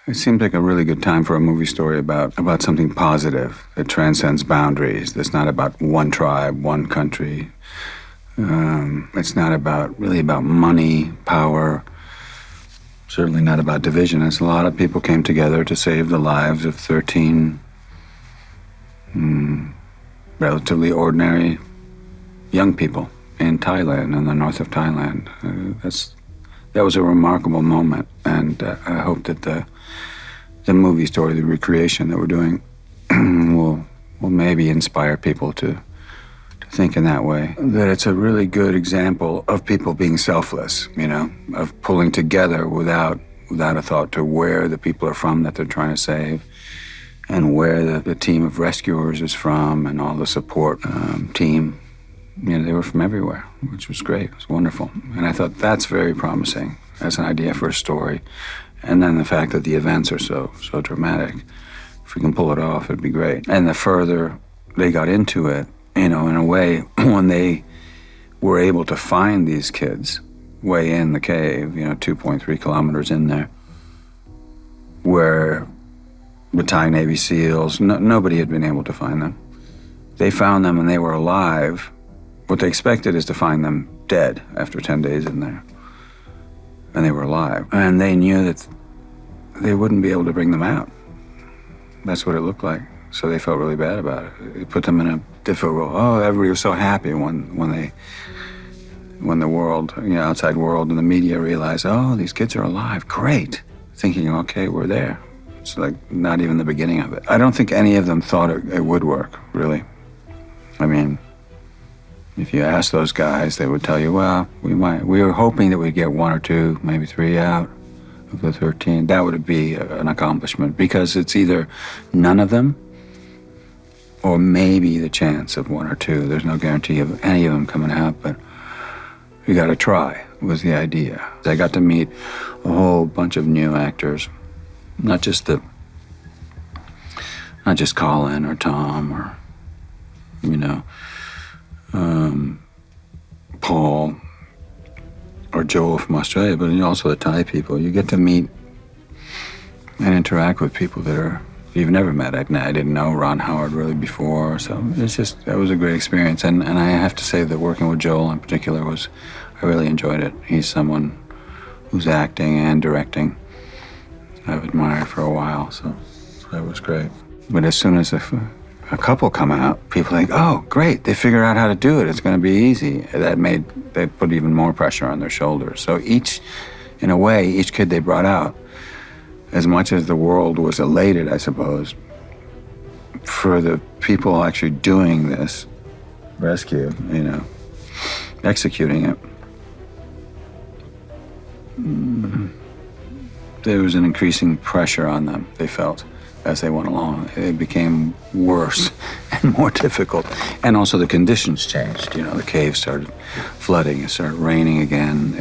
It seems like a really good time for a movie story about something positive that transcends boundaries. That's not about one tribe, one country. It's not really about money, power. Certainly not about division. It's a lot of people came together to save the lives of 13 relatively ordinary young people in Thailand, in the north of Thailand. That was a remarkable moment, and I hope that the movie story, the recreation that we're doing, will maybe inspire people to think in that way. That it's a really good example of people being selfless, of pulling together without a thought to where the people are from that they're trying to save, and where the team of rescuers is from, and all the support team. They were from everywhere, which was great. It was wonderful. And I thought that's very promising as an idea for a story. And then the fact that the events are so dramatic. If we can pull it off, it'd be great. And the further they got into it, in a way, when they were able to find these kids way in the cave, 2.3 kilometers in there, where the Thai Navy SEALs, nobody had been able to find them. They found them and they were alive. What they expected is to find them dead after 10 days in there. And they were alive. And they knew that they wouldn't be able to bring them out. That's what it looked like. So they felt really bad about it. It put them in a difficult role. Oh, everybody was so happy when the world, outside world and the media realized, oh, these kids are alive. Great. Thinking, okay, we're there. It's like not even the beginning of it. I don't think any of them thought it would work, really. I mean, if you ask those guys, they would tell you, well, we were hoping that we'd get 1 or 2, maybe 3 out of the 13. That would be an accomplishment, because it's either none of them or maybe the chance of 1 or 2. There's no guarantee of any of them coming out, but you got to try, was the idea. I got to meet a whole bunch of new actors, not just Colin or Tom or, Paul or Joel from Australia, but also the Thai people. You get to meet and interact with people that you've never met. I didn't know Ron Howard really before, so that was a great experience. And I have to say that working with Joel in particular I really enjoyed it. He's someone who's acting and directing I've admired for a while, so that was great. But as soon as a couple come out, people think, oh, great, they figured out how to do it. It's going to be easy. They put even more pressure on their shoulders. So each kid they brought out, as much as the world was elated, I suppose, for the people actually doing this rescue, executing it, there was an increasing pressure on them, they felt, as they went along. It became worse and more difficult. And also the conditions changed. The cave started flooding, it started raining again.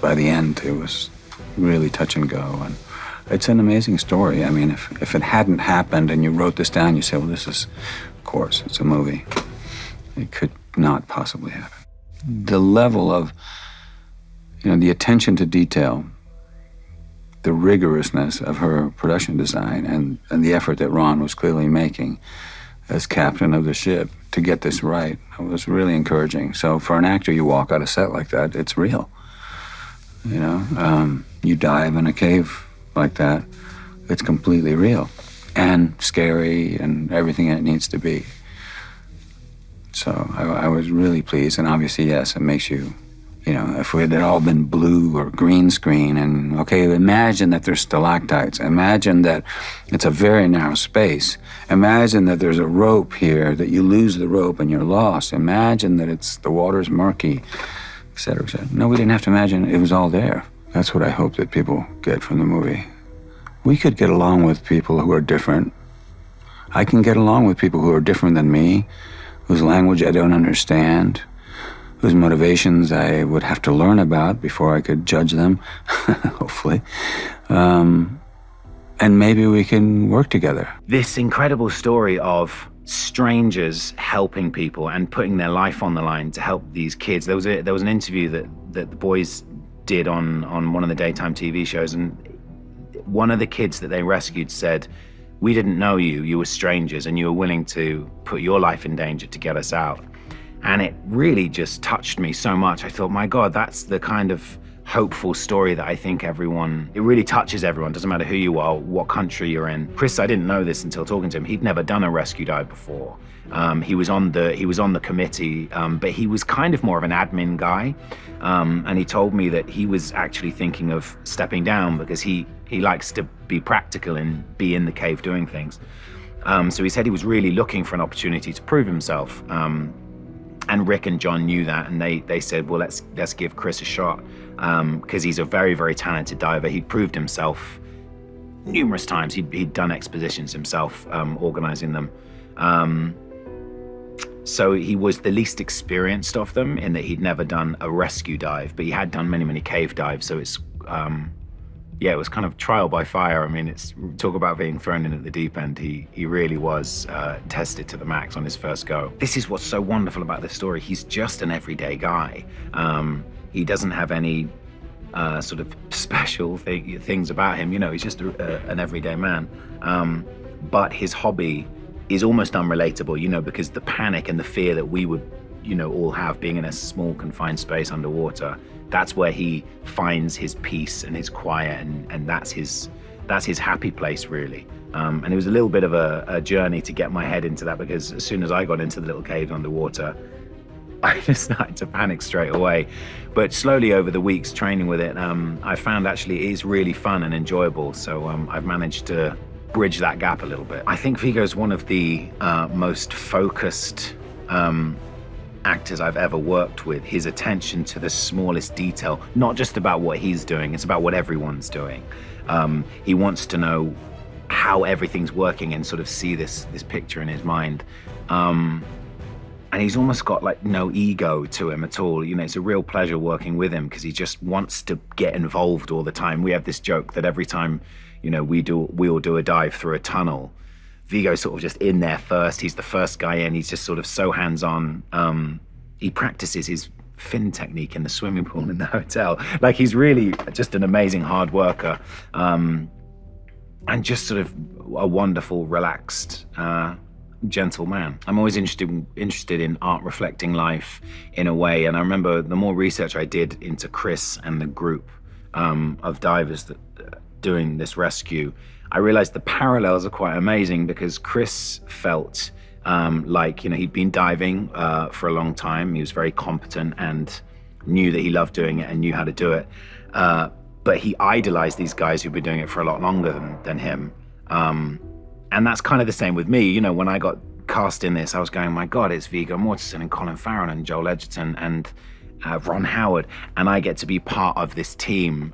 By the end, it was really touch and go. And it's an amazing story. I mean, if it hadn't happened and you wrote this down, you say, well, this is, of course, it's a movie. It could not possibly happen. The level of, the attention to detail, the rigorousness of her production design and the effort that Ron was clearly making as captain of the ship to get this right was really encouraging. So for an actor, you walk out of set like that, it's real. You dive in a cave like that, it's completely real and scary and everything it needs to be. So I was really pleased, and obviously, yes, it makes you, if it had all been blue or green screen, and okay, imagine that there's stalactites, imagine that it's a very narrow space, imagine that there's a rope here, that you lose the rope and you're lost, imagine that the water's murky, et cetera, et cetera. No, we didn't have to imagine, it was all there. That's what I hope that people get from the movie. We could get along with people who are different. I can get along with people who are different than me, whose language I don't understand, whose motivations I would have to learn about before I could judge them, hopefully. And maybe we can work together. This incredible story of strangers helping people and putting their life on the line to help these kids. There was an interview that the boys did on one of the daytime TV shows, and one of the kids that they rescued said, "We didn't know you, you were strangers, and you were willing to put your life in danger to get us out." And it really just touched me so much. I thought, my God, that's the kind of hopeful story that I think it really touches everyone. Doesn't matter who you are, what country you're in. Chris, I didn't know this until talking to him. He'd never done a rescue dive before. He was on the committee, but he was kind of more of an admin guy. And he told me that he was actually thinking of stepping down because he likes to be practical and be in the cave doing things. So he said he was really looking for an opportunity to prove himself. And Rick and John knew that, and they said, well, let's give Chris a shot, because he's a very, very talented diver. He'd proved himself numerous times. He'd done expeditions himself, organizing them. So he was the least experienced of them in that he'd never done a rescue dive, but he had done many, many cave dives. So it's, it was kind of trial by fire. I mean, talk about being thrown in at the deep end. He really was tested to the max on his first go. This is what's so wonderful about this story. He's just an everyday guy. He doesn't have any sort of special things about him. You know, he's just an everyday man. But his hobby is almost unrelatable, you know, because the panic and the fear that we would, you know, all have being in a small confined space underwater, that's where he finds his peace and his quiet, and that's his happy place, really. And it was a little bit of a journey to get my head into that, because as soon as I got into the little cave underwater, I just started to panic straight away. But slowly over the weeks training with it, I found actually it is really fun and enjoyable. So I've managed to bridge that gap a little bit. I think Viggo's one of the most focused actors I've ever worked with. His attention to the smallest detail, not just about what he's doing, it's about what everyone's doing. He wants to know how everything's working and sort of see this picture in his mind. And he's almost got like no ego to him at all. You know, it's a real pleasure working with him because he just wants to get involved all the time. We have this joke that every time, you know, we all do a dive through a tunnel, Viggo's sort of just in there first. He's the first guy in. He's just sort of so hands-on. He practices his fin technique in the swimming pool in the hotel. Like, he's really just an amazing hard worker, and just sort of a wonderful, relaxed, gentle man. I'm always interested in art reflecting life in a way. And I remember the more research I did into Chris and the group of divers that doing this rescue, I realized the parallels are quite amazing, because Chris felt like, you know, he'd been diving for a long time. He was very competent and knew that he loved doing it and knew how to do it. But he idolized these guys who'd been doing it for a lot longer than him. And that's kind of the same with me. You know, when I got cast in this, I was going, my God, it's Viggo Mortensen and Colin Farrell and Joel Edgerton and Ron Howard, and I get to be part of this team.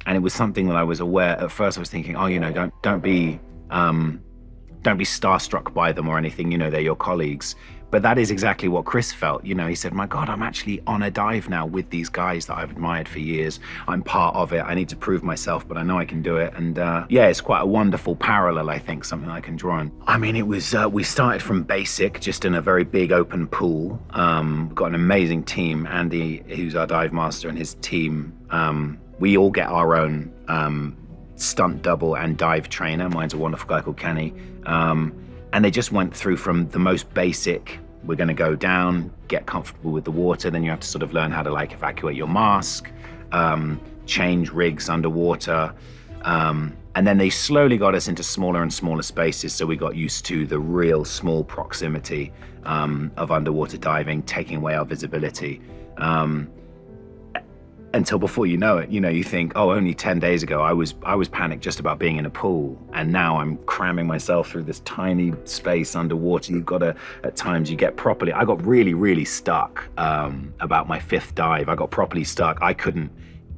And it was something that I was aware. At first, I was thinking, oh, you know, don't be starstruck by them or anything. You know, they're your colleagues. But that is exactly what Chris felt. You know, he said, my God, I'm actually on a dive now with these guys that I've admired for years. I'm part of it. I need to prove myself, but I know I can do it. And yeah, it's quite a wonderful parallel, I think, something I can draw on. I mean, it was, we started from basic, just in a very big open pool. We've got an amazing team. Andy, who's our dive master, and his team, we all get our own stunt double and dive trainer. Mine's a wonderful guy called Kenny. And they just went through from the most basic, we're gonna go down, get comfortable with the water, then you have to sort of learn how to like evacuate your mask, change rigs underwater. And then they slowly got us into smaller and smaller spaces, so we got used to the real small proximity of underwater diving, taking away our visibility. Until before you know it, you know, you think, oh, only 10 days ago I was panicked just about being in a pool, and now I'm cramming myself through this tiny space underwater. You've got to, at times you get properly, I got really, really stuck about my 5th dive. I got properly stuck. I couldn't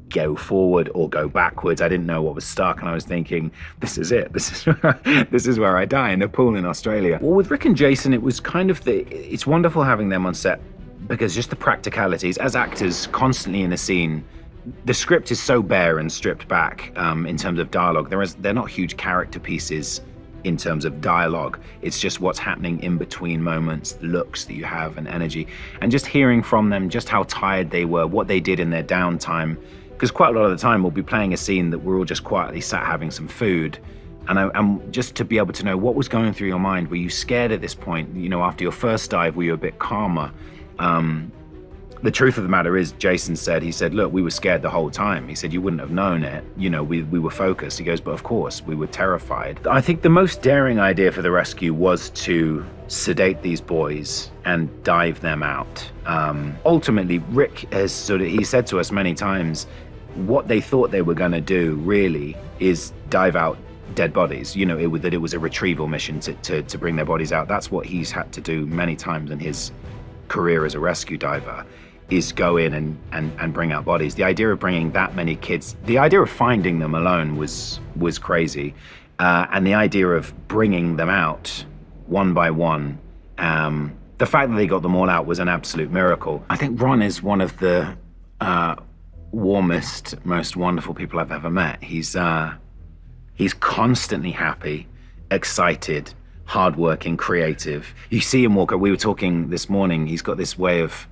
go forward or go backwards. I didn't know what was stuck, and I was thinking, this is it. This is where I die, in a pool in Australia. Well, with Rick and Jason, it was kind of it's wonderful having them on set, because just the practicalities, as actors constantly in a scene, the script is so bare and stripped back in terms of dialogue. They're not huge character pieces in terms of dialogue. It's just what's happening in between moments, the looks that you have and energy. And just hearing from them just how tired they were, what they did in their downtime, because quite a lot of the time we'll be playing a scene that we're all just quietly sat having some food. And just to be able to know what was going through your mind. Were you scared at this point? You know, after your first dive, were you a bit calmer? The truth of the matter is, Jason said, he said, look, we were scared the whole time. He said, you wouldn't have known it. You know, we were focused. He goes, but of course, we were terrified. I think the most daring idea for the rescue was to sedate these boys and dive them out. Ultimately, Rick has he said to us many times, what they thought they were gonna do really is dive out dead bodies. You know, that it was a retrieval mission to bring their bodies out. That's what he's had to do many times in his career as a rescue diver, is go in and bring out bodies. The idea of bringing that many kids, the idea of finding them alone was crazy. And the idea of bringing them out one by one, the fact that they got them all out was an absolute miracle. I think Ron is one of the warmest, most wonderful people I've ever met. He's constantly happy, excited, hardworking, creative. You see him walk, we were talking this morning, he's got this way of,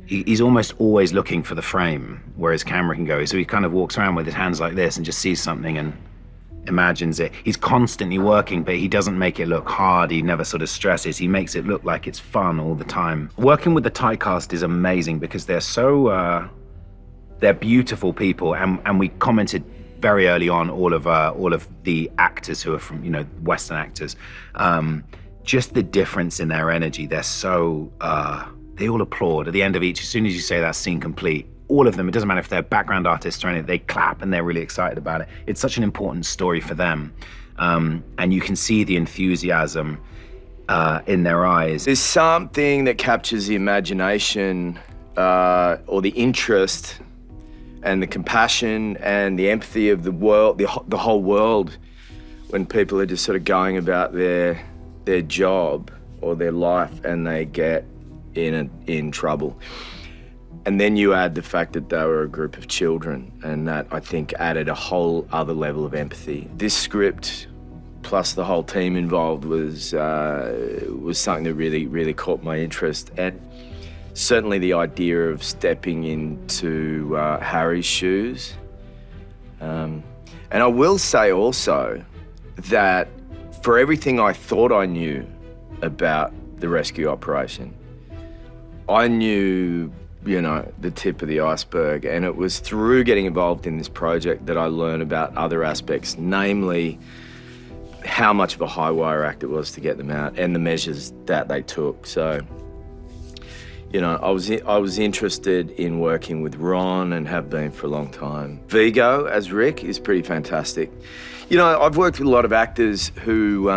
he's almost always looking for the frame where his camera can go. So he kind of walks around with his hands like this and just sees something and imagines it. He's constantly working, but he doesn't make it look hard. He never sort of stresses. He makes it look like it's fun all the time. Working with the Thai cast is amazing because they're so, they're beautiful people. And we commented very early on, all of the actors who are from, you know, Western actors, just the difference in their energy. They're so, they all applaud at the end of each. As soon as you say that scene complete, all of them, it doesn't matter if they're background artists or anything, they clap and they're really excited about it. It's such an important story for them. And you can see the enthusiasm in their eyes. There's something that captures the imagination or the interest and the compassion and the empathy of the world, the whole world, when people are just sort of going about their job or their life and they get in trouble. And then you add the fact that they were a group of children, and that, I think, added a whole other level of empathy. This script, plus the whole team involved, was something that really caught my interest. And certainly the idea of stepping into Harry's shoes. And I will say also that for everything I thought I knew about the rescue operation, I knew, you know, the tip of the iceberg, and it was through getting involved in this project that I learned about other aspects, namely how much of a high wire act it was to get them out and the measures that they took. So, you know, I was interested in working with Ron and have been for a long time. Viggo as Rick is pretty fantastic. You know, I've worked with a lot of actors who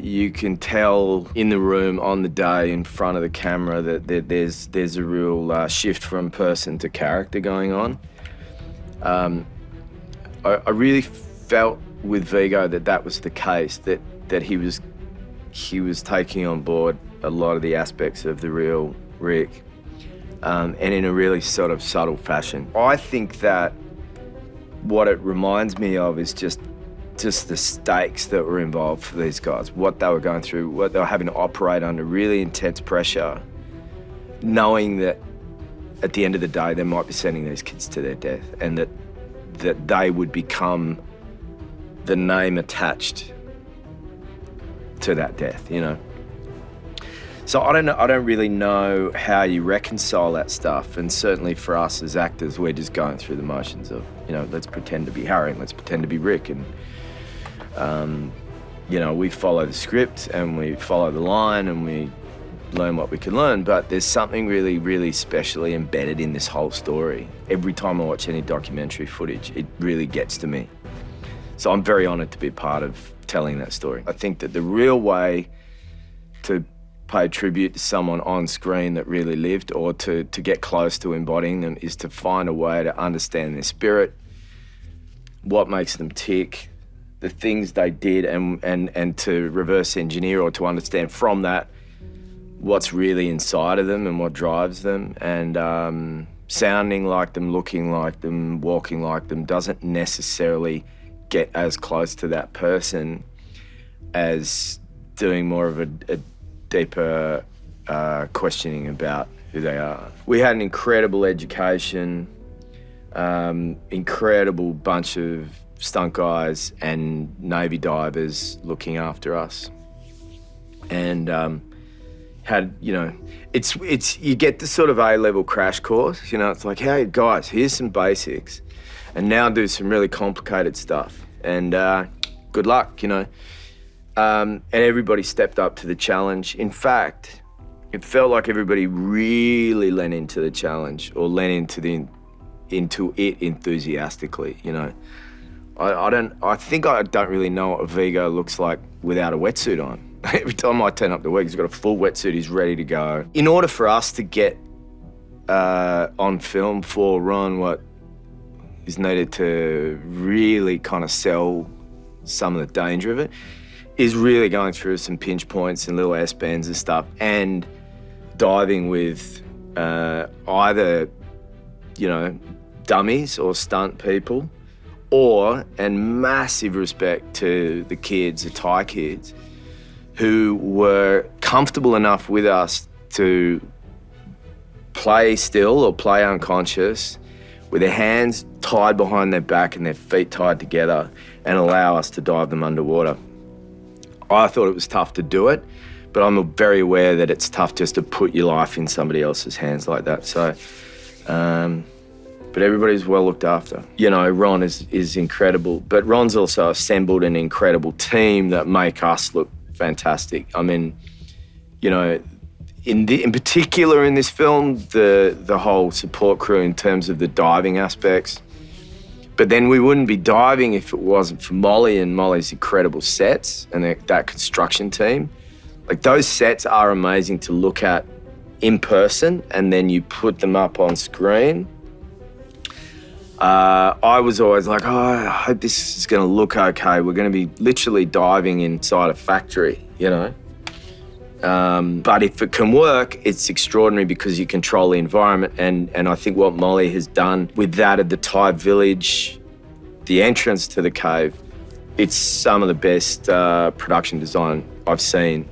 you can tell in the room on the day in front of the camera that there's a real shift from person to character going on. I really felt with Viggo that was the case, that he was taking on board a lot of the aspects of the real Rick, and in a really sort of subtle fashion. I think that what it reminds me of is just the stakes that were involved for these guys, what they were going through, what they were having to operate under really intense pressure, knowing that at the end of the day they might be sending these kids to their death, and that they would become the name attached to that death, you know. So I don't really know how you reconcile that stuff, and certainly for us as actors, we're just going through the motions of, you know, let's pretend to be Harry and let's pretend to be Rick, and you know, we follow the script and we follow the line and we learn what we can learn, but there's something really specially embedded in this whole story. Every time I watch any documentary footage, it really gets to me. So I'm very honored to be part of telling that story. I think that the real way to pay tribute to someone on screen that really lived, or to get close to embodying them, is to find a way to understand their spirit, what makes them tick, the things they did, and to reverse engineer, or to understand from that what's really inside of them and what drives them. And sounding like them, looking like them, walking like them doesn't necessarily get as close to that person as doing more of a deeper questioning about who they are. We had an incredible education. incredible bunch of stunt guys and Navy divers looking after us. And had, you know, it's you get the sort of A-level crash course, you know, it's like, hey guys, here's some basics, and now do some really complicated stuff, and good luck, you know. And everybody stepped up to the challenge. In fact, it felt like everybody really lent into the challenge, or lent into it enthusiastically, you know. I think I don't really know what Viggo looks like without a wetsuit on. Every time I turn up to work, he's got a full wetsuit, he's ready to go. In order for us to get on film for Ron, what is needed to really kind of sell some of the danger of it is really going through some pinch points and little S-bends and stuff, and diving with either, you know, dummies or stunt people, and massive respect to the kids, the Thai kids, who were comfortable enough with us to play still or play unconscious with their hands tied behind their back and their feet tied together, and allow us to dive them underwater. I thought it was tough to do it, but I'm very aware that it's tough just to put your life in somebody else's hands like that. So, but everybody's well looked after. You know, Ron is incredible, but Ron's also assembled an incredible team that make us look fantastic. I mean, you know, in particular in this film, the whole support crew in terms of the diving aspects. But then we wouldn't be diving if it wasn't for Molly and Molly's incredible sets and that construction team. Like, those sets are amazing to look at in person, and then you put them up on screen. I was always like, oh, I hope this is going to look okay. We're going to be literally diving inside a factory, you know. But if it can work, it's extraordinary because you control the environment. And I think what Molly has done with that at the Thai village, the entrance to the cave, it's some of the best production design I've seen.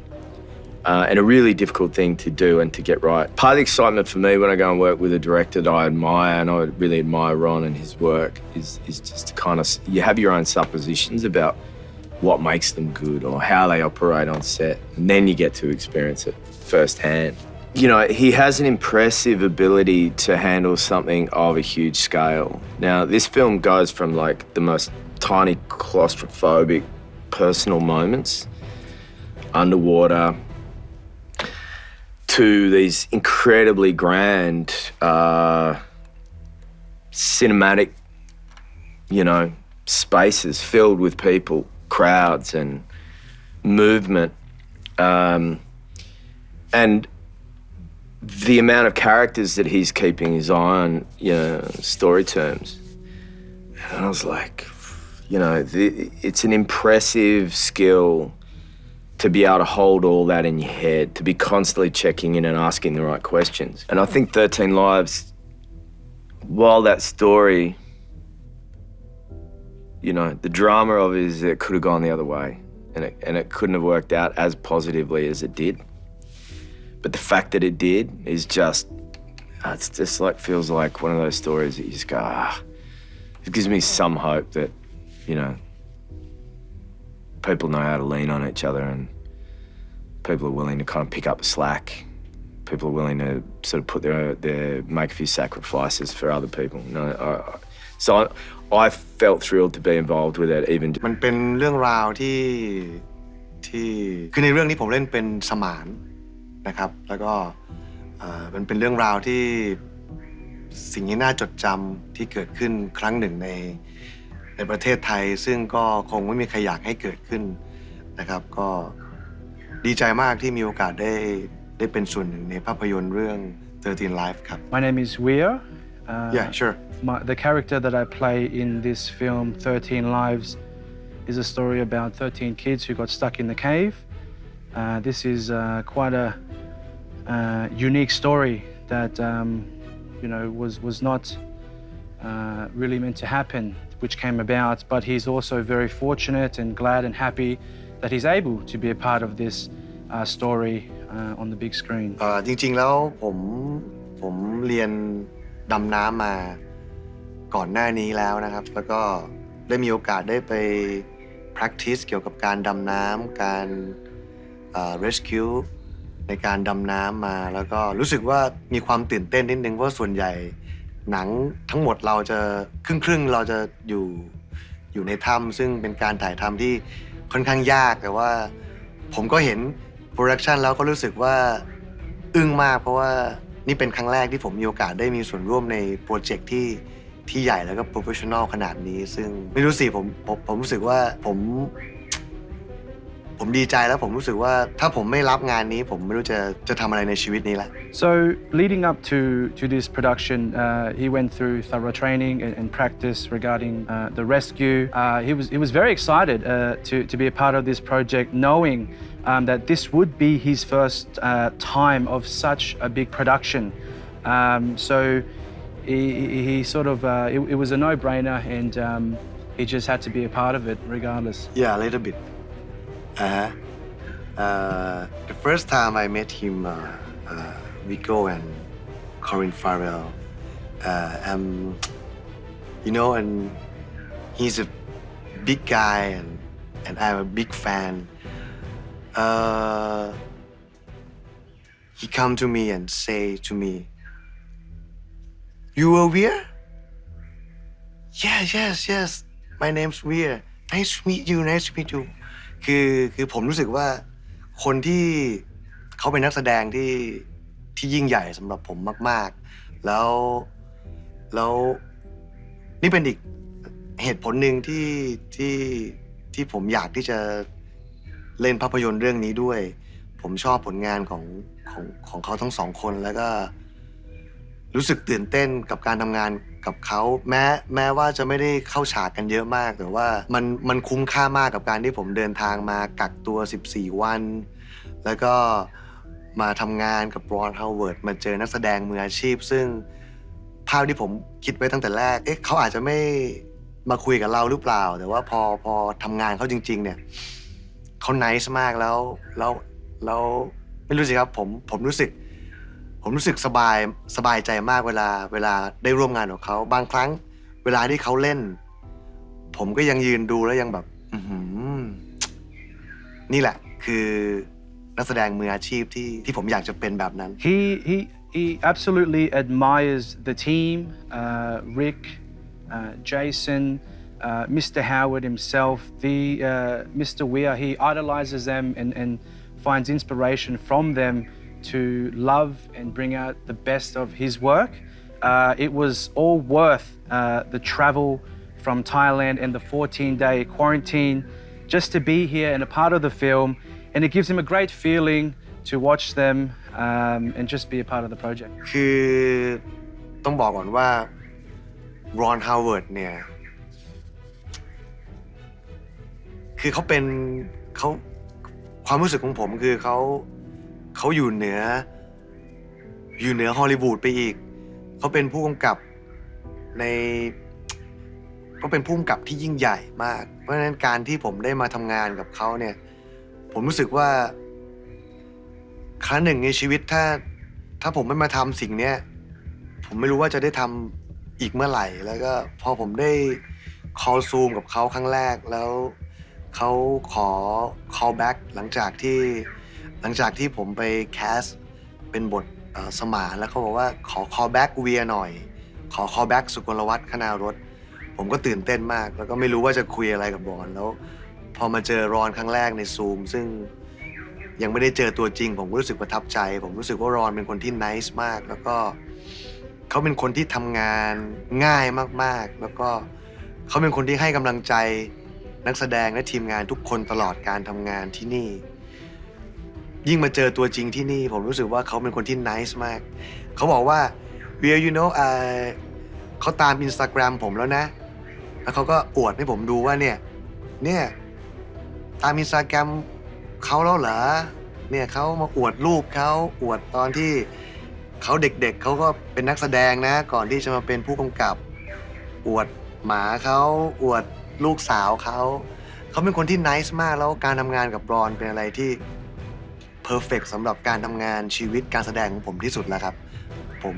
And a really difficult thing to do and to get right. Part of the excitement for me when I go and work with a director that I admire, and I really admire Ron and his work, is just to kind of, you have your own suppositions about what makes them good or how they operate on set, and then you get to experience it firsthand. You know, he has an impressive ability to handle something of a huge scale. Now, this film goes from like the most tiny claustrophobic personal moments underwater to these incredibly grand cinematic, you know, spaces filled with people, crowds and movement, and the amount of characters that he's keeping his eye on, you know, story terms. And I was like, you know, it's an impressive skill to be able to hold all that in your head, to be constantly checking in and asking the right questions. And I think 13 Lives, while that story, you know, the drama of it is it could have gone the other way, and it couldn't have worked out as positively as it did. But the fact that it did is just, it's just like, feels like one of those stories that you just go, it gives me some hope that, you know, people know how to lean on each other, and people are willing to kind of pick up the slack. People are willing to sort of put their make a few sacrifices for other people. You know, so I felt thrilled to be involved with it. Even มันเป็นเรื่องราวที่คือในเรื่องนี้ผมเล่นเป็นสมานนะครับแล้วก็มันเป็นเรื่องราวที่สิ่งที่น่าจดจำที่เกิดขึ้นครั้งหนึ่งในประเทศไทยซึ่งก็คงไม่มีใครอยากให้เกิดขึ้นนะครับก็ดีใจมากที่มีโอกาสได้เป็นส่วนหนึ่งในภาพยนตร์เรื่อง 13 Lives ครับ My name is Weir. Yeah, sure. The character that I play in this film, 13 Lives, is a story about 13 kids who got stuck in the cave. This is quite a unique story that you know was not really meant to happen, which came about. But he's also very fortunate and glad and happy that he's able to be a part of this story on the big screen. จริงๆแล้วผมเรียนดำน้ำมา ก่อนหน้านี้แล้วนะครับ แล้วก็ได้มีโอกาสได้ไป practice เกี่ยวกับการดำน้ำการrescue ในการดำน้ำมาแล้วก็รู้สึกว่ามีความตื่นเต้นนิดนึงเพราะส่วนใหญ่หนังทั้งหมดเราจะครึ่งเราจะอยู่ในถ้ำซึ่งเป็นการถ่ายทำที่ค่อนข้างยากแต่ว่าผมก็เห็นโปรดักชันแล้วก็รู้สึกว่าอึ้งมากเพราะว่านี่เป็นครั้งแรกที่ผมมีโอกาสได้มีส่วนร่วมในโปรเจกต์ที่ใหญ่แล้วก็โปรเฟชชั่นอลขนาดนี้ซึ่งไม่รู้สิผมรู้สึกว่าผมดีใจแล้วผมรู้สึกว่าถ้าผมไม่รับงานนี้ผมไม่รู้จะทำอะไรในชีวิตนี้ละ So leading up to this production, he went through thorough training and practice regarding the rescue. He was very excited to be a part of this project, knowing that this would be his first time of such a big production. So he sort of it was a no-brainer, and he just had to be a part of it regardless. Yeah, a little bit. The first time I met him, Viggo and Colin Farrell, and he's a big guy, and I'm a big fan. He come to me and say to me, "You are Weir?" Yes. My name's Weir. Nice to meet you.คือผมรู้สึกว่าคนที่เขาเป็นนักแสดงที่ยิ่งใหญ่สำหรับผมมากๆแล้วนี่เป็นอีกเหตุผลหนึ่งที่ผมอยากที่จะเล่นภาพยนตร์เรื่องนี้ด้วยผมชอบผลงานของเขาทั้งสองคนแล้วก็รู้สึกตื่นเต้นกับการทำงานกับเขาแม้ว่าจะไม่ได้เข้าฉากกันเยอะมากแต่ว่ามันคุ้มค่ามากกับการที่ผมเดินทางมากักตัว14วันแล้วก็มาทำงานกับรอน ฮาวเวิร์ดมาเจอนักแสดงมืออาชีพซึ่งภาพที่ผมคิดไว้ตั้งแต่แรกเขาอาจจะไม่มาคุยกับเราหรือเปล่าแต่ว่าพอทำงานเขาจริงๆเนี่ยเขาไนซ์มากแล้วไม่รู้สิครับผมรู้สึกสบายใจมากเวลาได้ร่วมงานกับเขาบางครั้งเวลาที่เขาเล่นผมก็ยังยืนดูแล้วยังแบบนี่แหละคือนักแสดงมืออาชีพที่ผมอยากจะเป็นแบบนั้น He absolutely admires the team, Rick, Jason, Mr. Howard himself, Mr. Weir. He idolizes them and finds inspiration from them to love and bring out the best of his work. It was all worth the travel from Thailand and the 14-day quarantine just to be here and a part of the film, and it gives him a great feeling to watch them and just be a part of the project. คือต้องบอกก่อนว่ารอน ฮาวเวิร์ดเนี่ยคือเขาความรู้สึกของผมคือเขาอยู่เหนือฮอลลีวูดไปอีกเขาเป็นผู้กำกับที่ยิ่งใหญ่มากเพราะฉะนั้นการที่ผมได้มาทำงานกับเขาเนี่ยผมรู้สึกว่าครั้งหนึ่งในชีวิตถ้าผมไม่มาทำสิ่งเนี้ยผมไม่รู้ว่าจะได้ทำอีกเมื่อไหร่แล้วก็พอผมได้ call zoom กับเขาครั้งแรกแล้วเขาขอ call back หลังจากที่ผมไปแคสเป็นบทสมานแล้วเขาบอกว่าขอ call back เวียหน่อยขอ call back สุกลวัฒน์คณารถผมก็ตื่นเต้นมากแล้วก็ไม่รู้ว่าจะคุยอะไรกับรอนแล้วพอมาเจอรอนครั้งแรกในซูมซึ่งยังไม่ได้เจอตัวจริงผมก็รู้สึกประทับใจผมรู้สึกว่ารอนเป็นคนที่ nice มากแล้วก็เขาเป็นคนที่ทำงานง่ายมากๆแล้วก็เขาเป็นคนที่ให้กำลังใจนักแสดงและทีมงานทุกคนตลอดการทำงานที่นี่ยิ่งมาเจอตัวจริงที่นี่ผมรู้สึกว่าเขาเป็นคนที่ nice มากเขาบอกว่า Will you know เขาตาม Instagram ผมแล้วนะแล้วเขาก็อวดให้ผมดูว่าเนี่ยตาม Instagram เขาแล้วเหรอเนี่ยเขามาอวดรูปเขาอวดตอนที่เขาเด็กๆเขาก็เป็นนักแสดงนะก่อนที่จะมาเป็นผู้กำกับอวดหมาเขาอวดลูกสาวเขาเป็นคนที่ nice มากแล้วการทำงานกับรอนเป็นอะไรที่ perfect สำหรับการทำงานชีวิตการแสดงของผมที่สุดแล้วครับผม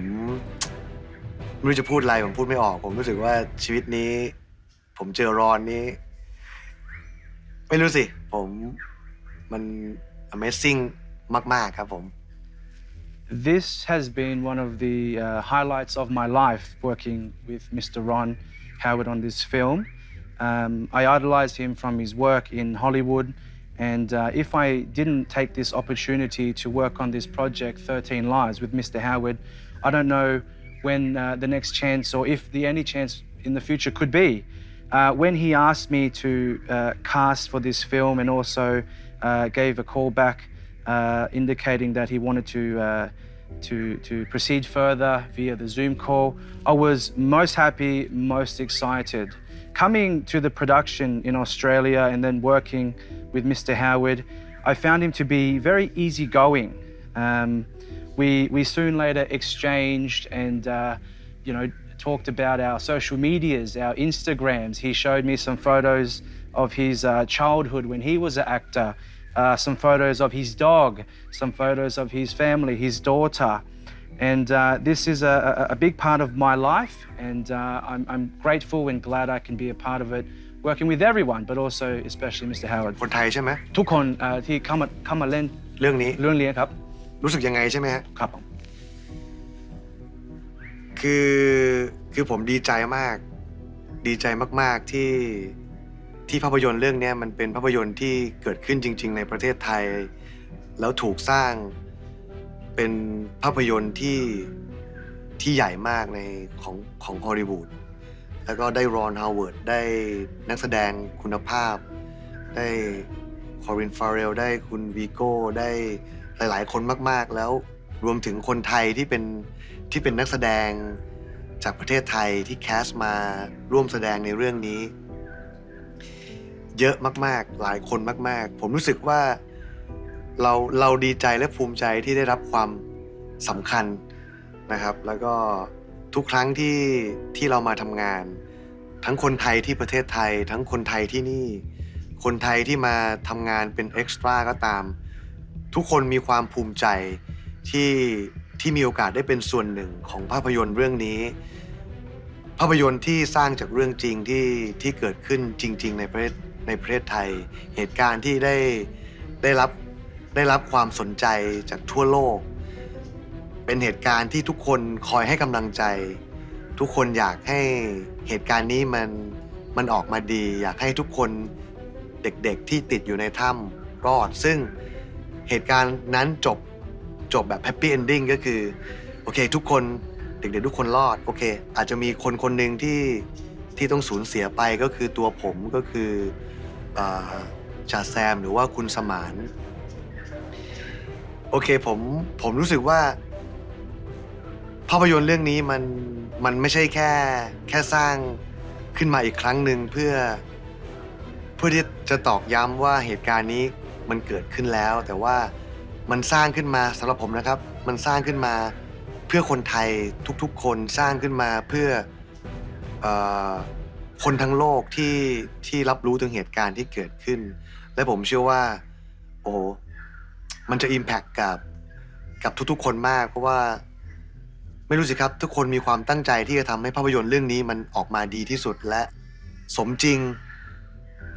ไม่รู้จะพูดอะไรผมพูดไม่ออกผมรู้สึกว่าชีวิตนี้ผมเจอรอนนี้ไม่รู้สิผมมัน Amazing มากๆครับผม This has been one of the highlights of my life working with Mr. Ron Howard on this film. I idolized him from his work in Hollywood, and if I didn't take this opportunity to work on this project 13 Lives with Mr. Howard, I don't know when the next chance or if any chance in the future could be. When he asked me to cast for this film and also gave a call back indicating that he wanted to proceed further via the Zoom call, I was most happy, most excited. Coming to the production in Australia and then working with Mr. Howard, I found him to be very easygoing. We soon later exchanged and talked about our social medias, our Instagrams. He showed me some photos of his childhood when he was an actor, some photos of his dog, some photos of his family, his daughter. And this is a big part of my life, and I'm grateful and glad I can be a part of it, working with everyone, but also especially Mr. Howard. คนไทยใช่ไหม ทุกคนที่เข้ามาเล่น เรื่องนี้ เรื่องนี้ครับ รู้สึกยังไงใช่ไหมฮะ ครับผม คือผมดีใจมากที่ภาพยนตร์เรื่องนี้มันเป็นภาพยนตร์ที่เกิดขึ้นจริงๆในประเทศไทยแล้วถูกสร้างเป็นภาพยนตร์ที่ใหญ่มากในของฮอลลีวูดแล้วก็ได้รอนฮาวเวิร์ดได้นักแสดงคุณภาพได้คอรินฟาเรลได้คุณวีโก้ได้หลายๆคนมากๆแล้วรวมถึงคนไทยที่เป็นนักแสดงจากประเทศไทยที่แคสมาร่วมแสดงในเรื่องนี้เยอะมากๆหลายคนมากๆผมรู้สึกว่าเราดีใจและภูมิใจที่ได้รับความสำคัญนะครับแล้วก็ทุกครั้งที่เรามาทำงานทั้งคนไทยที่ประเทศไทยทั้งคนไทยที่นี่คนไทยที่มาทำงานเป็นเอ็กซ์ตร้าก็ตามทุกคนมีความภูมิใจที่มีโอกาสได้เป็นส่วนหนึ่งของภาพยนตร์เรื่องนี้ภาพยนตร์ที่สร้างจากเรื่องจริงที่เกิดขึ้นจริงๆในประเทศไทยเหตุการณ์ที่ได้รับความสนใจจากทั่วโลกเป็นเหตุการณ์ที่ทุกคนคอยให้กำลังใจทุกคนอยากให้เหตุการณ์นี้มันออกมาดีอยากให้ทุกคนเด็กๆที่ติดอยู่ในถ้ำรอดซึ่งเหตุการณ์นั้นจบแบบแฮปปี้เอนดิ้งก็คือโอเคทุกคนเด็กๆทุกคนรอดโอเคอาจจะมีคนหนึ่งที่ต้องสูญเสียไปก็คือตัวผมก็คือจ่าแซมหรือว่าคุณสมานโอเคผมรู้สึกว่าภาพยนตร์เรื่องนี้มันไม่ใช่แค่สร้างขึ้นมาอีกครั้งหนึ่งเพื่อที่จะตอกย้ำว่าเหตุการณ์นี้มันเกิดขึ้นแล้วแต่ว่ามันสร้างขึ้นมาสำหรับผมนะครับมันสร้างขึ้นมาเพื่อคนไทยทุกๆคนสร้างขึ้นมาเพื่อคนทั้งโลกที่รับรู้ถึงเหตุการณ์ที่เกิดขึ้นและผมเชื่อว่าโอ้โหมันจะ impact กับทุกๆคนมากเพราะว่าไม่รู้สิครับทุกคนมีความตั้งใจที่จะทำให้ภาพยนตร์เรื่องนี้มันออกมาดีที่สุดและสมจริง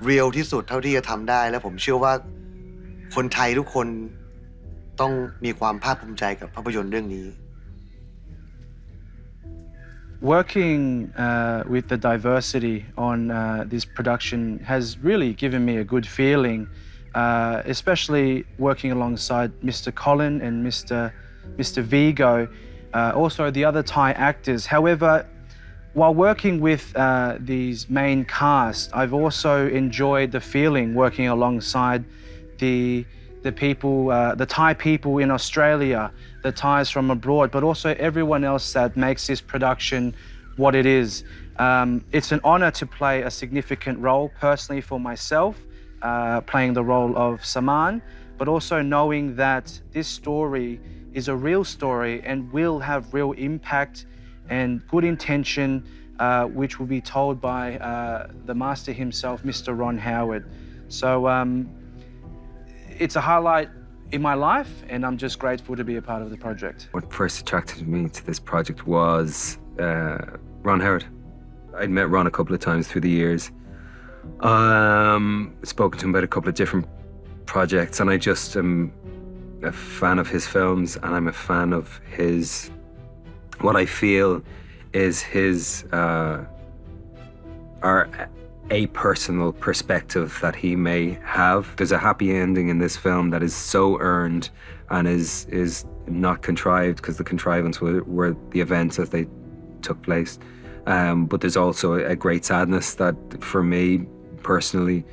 เรียลที่สุดเท่าที่จะทำได้และผมเชื่อว่าคนไทยทุกคนต้องมีความภาคภูมิใจกับภาพยนตร์เรื่องนี้ Working with the diversity on this production has really given me a good feeling, especially working alongside Mr. Colin and Mr. Viggo, also the other Thai actors. However, while working with these main cast, I've also enjoyed the feeling working alongside the people, the Thai people in Australia, the Thais from abroad, but also everyone else that makes this production what it is. It's an honor to play a significant role personally for myself, playing the role of Saman, but also knowing that this story is a real story and will have real impact and good intention, which will be told by the master himself, Mr. Ron Howard. So it's a highlight in my life, and I'm just grateful to be a part of the project. What first attracted me to this project was Ron Howard. I'd met Ron a couple of times through the years. Spoken to him about a couple of different projects, and I just am a fan of his films, and I'm a fan of his, what I feel is his, a personal perspective that he may have. There's a happy ending in this film that is so earned and is not contrived, because the contrivance were the events as they took place. But there's also a great sadness that, for me personally,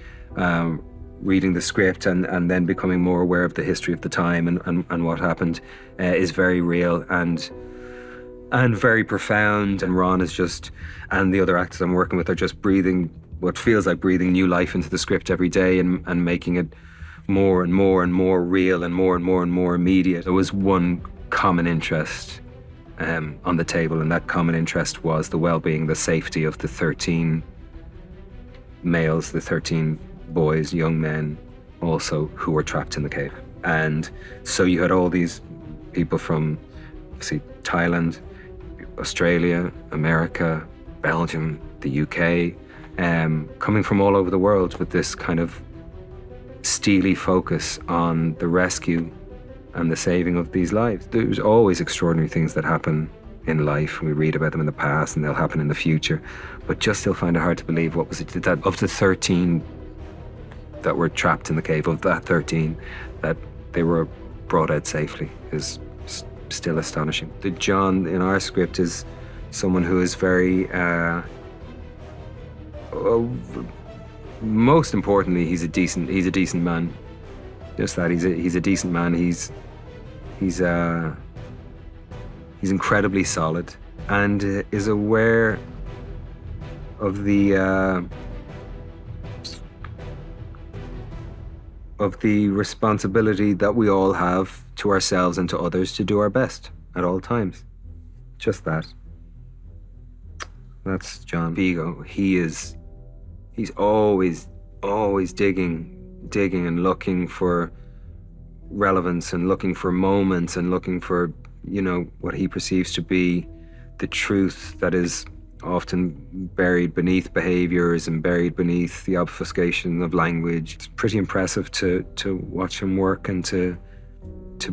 reading the script and then becoming more aware of the history of the time and what happened, is very real and very profound. And Ron is just, and the other actors I'm working with, are just breathing what feels like breathing new life into the script every day and making it more and more and more real and more and more and more immediate. There was one common interest on the table, and that common interest was the well-being, the safety of the 13 males, the 13 boys, young men also, who were trapped in the cave. And so you had all these people from, see, Thailand, Australia, America, Belgium, the UK, coming from all over the world with this kind of steely focus on the rescue and the saving of these lives. There's always extraordinary things that happen in life. We read about them in the past and they'll happen in the future, but just still find it hard to believe, what was it, that of the 13 that were trapped in the cave, of that 13, that they were brought out safely is still astonishing. The John in our script is someone who is very, most importantly, he's a decent man. Just that, he's a decent man. He's incredibly solid and is aware of the responsibility that we all have to ourselves and to others to do our best at all times. Just that. That's John. Viggo, he's always digging and looking for relevance and looking for moments and looking for, you know, what he perceives to be the truth that is often buried beneath behaviors and buried beneath the obfuscation of language. It's pretty impressive to watch him work and to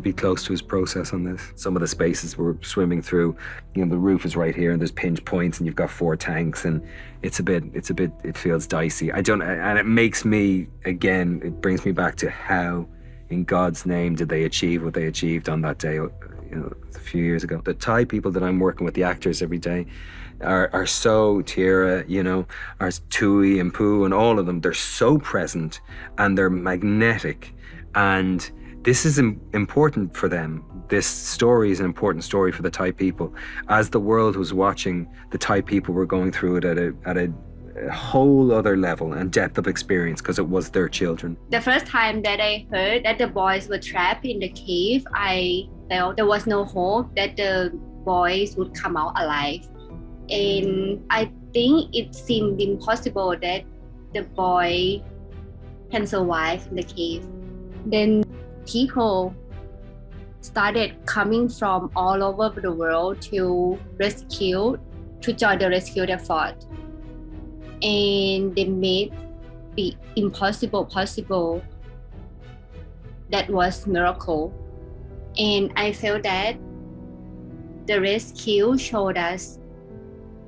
be close to his process on this. Some of the spaces we're swimming through, you know, the roof is right here and there's pinch points and you've got 4 tanks and it feels dicey. And it makes me, again, it brings me back to how, in God's name, did they achieve what they achieved on that day, you know, a few years ago. The Thai people that I'm working with, the actors every day, are so, Tira, you know, are Tui and Poo and all of them, they're so present and they're magnetic, and this is important for them. This story is an important story for the Thai people. As the world was watching, the Thai people were going through it at a whole other level and depth of experience, because it was their children. The first time that I heard that the boys were trapped in the cave, I felt there was no hope that the boys would come out alive. And I think it seemed impossible that the boy can survive in the cave. Then people started coming from all over the world to join the rescue effort. And they made the impossible possible. That was miracle. And I felt that the rescue showed us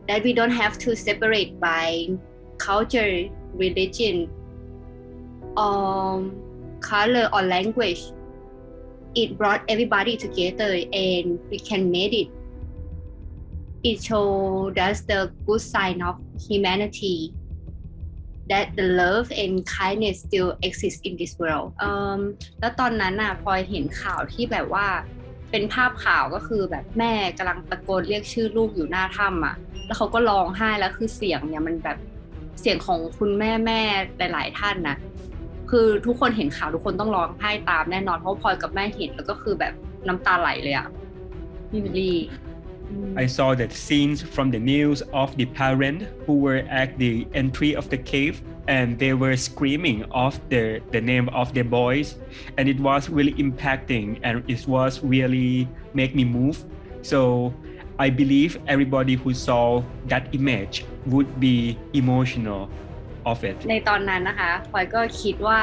that we don't have to separate by culture, religion, color or language. It brought everybody together and we can make it. It showed us the good sign of humanity, that the love and kindness still exist in this world. แล้วตอนนั้นน่ะพลอยเห็นข่าวที่แบบว่าเป็นภาพข่าวก็คือแบบแม่กำลังตะโกนเรียกชื่อลูกอยู่หน้าถ้ำอ่ะแล้วเขาก็ร้องไห้แล้วคือเสียงเนี่ยมันแบบเสียงของคุณแม่หลายๆท่านนะคือทุกคนเห็นข่าวทุกคนต้องร้องไห้ตามแน่นอนเพราะพลอยกับแม่เห็นแล้วก็คือแบบน้ำตาไหลเลยอ่ะพี่วิลลี่ I saw the scenes from the news of the parents who were at the entry of the cave, and they were screaming of the name of their boys, and it was really impacting and it was really make me move. So I believe everybody who saw that image would be emotional of it ในตอนนั้นนะคะพลอยก็คิดว่า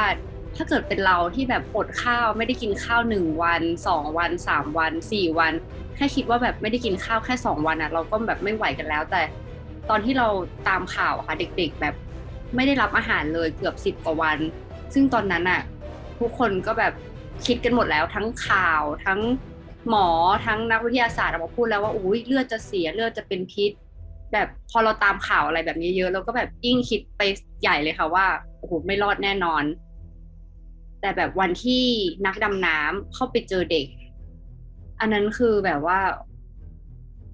ถ้าเกิดเป็นเราที่แบบอดข้าวไม่ได้กินข้าว1วัน2วัน3วัน4วันแค่คิดว่าแบบไม่ได้กินข้าวแค่2วันเราก็แบบไม่ไหวกันแล้วแต่ตอนที่เราตามข่าวค่ะเด็กๆแบบไม่ได้รับอาหารเลยเกือบ10กว่าวันซึ่งตอนนั้นทุกคนก็แบบคิดกันหมดแล้วทั้งข่าวทั้งหมอทั้งนักวิทยาศาสตร์ออกมาพูดแล้วว่าอุ้ยเลือดจะเสียเลือดจะเป็นพิษแบบพอเราตามข่าวอะไรแบบนี้เยอะเราก็แบบยิ่งคิดไปใหญ่เลยค่ะว่าโอ้โหไม่รอดแน่นอนแต่แบบวันที่นักดำน้ำเข้าไปเจอเด็กอันนั้นคือแบบว่า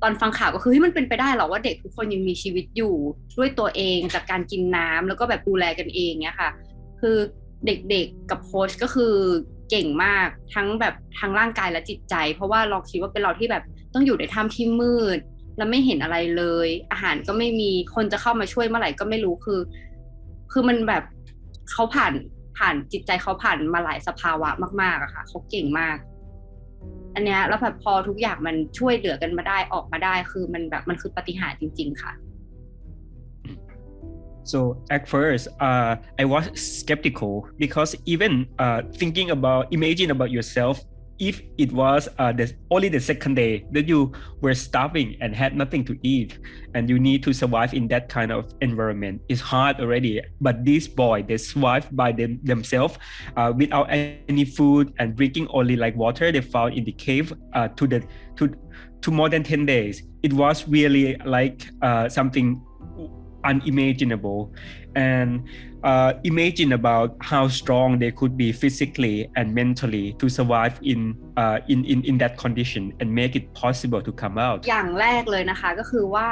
ตอนฟังข่าวก็คือมันเป็นไปได้หรอว่าเด็กทุกคนยังมีชีวิตอยู่ด้วยตัวเองจากการกินน้ำแล้วก็แบบดูแลกันเองเนี่ยค่ะคือเด็กๆกับโค้ชก็คือเก่งมากทั้งแบบทั้งร่างกายและจิตใจเพราะว่าเราคิดว่าเป็นเราที่แบบต้องอยู่ในถ้ำที่มืดแล้วไม่เห็นอะไรเลยอาหารก็ไม่มีคนจะเข้ามาช่วยเมื่อไหร่ก็ไม่รู้คือมันแบบเขาผ่านจิตใจเขาผ่านมาหลายสภาวะมากๆอะค่ะเขาเก่งมากอันเนี้ยแล้วแบบพอทุกอย่างมันช่วยเหลือกันมาได้ออกมาได้คือมันคือปาฏิหาริย์จริงๆค่ะ So at first, I was skeptical because even imagine about yourself, if it was only the second day that you were starving and had nothing to eat, and you need to survive in that kind of environment, it's hard already. But this boy, they survived by themselves without any food and drinking only like water they found in the cave to more than 10 days. It was really like something unimaginable, and imagine about how strong they could be physically and mentally to survive in that condition and make it possible to come out อย่างแรกเลยนะคะก็คือว่า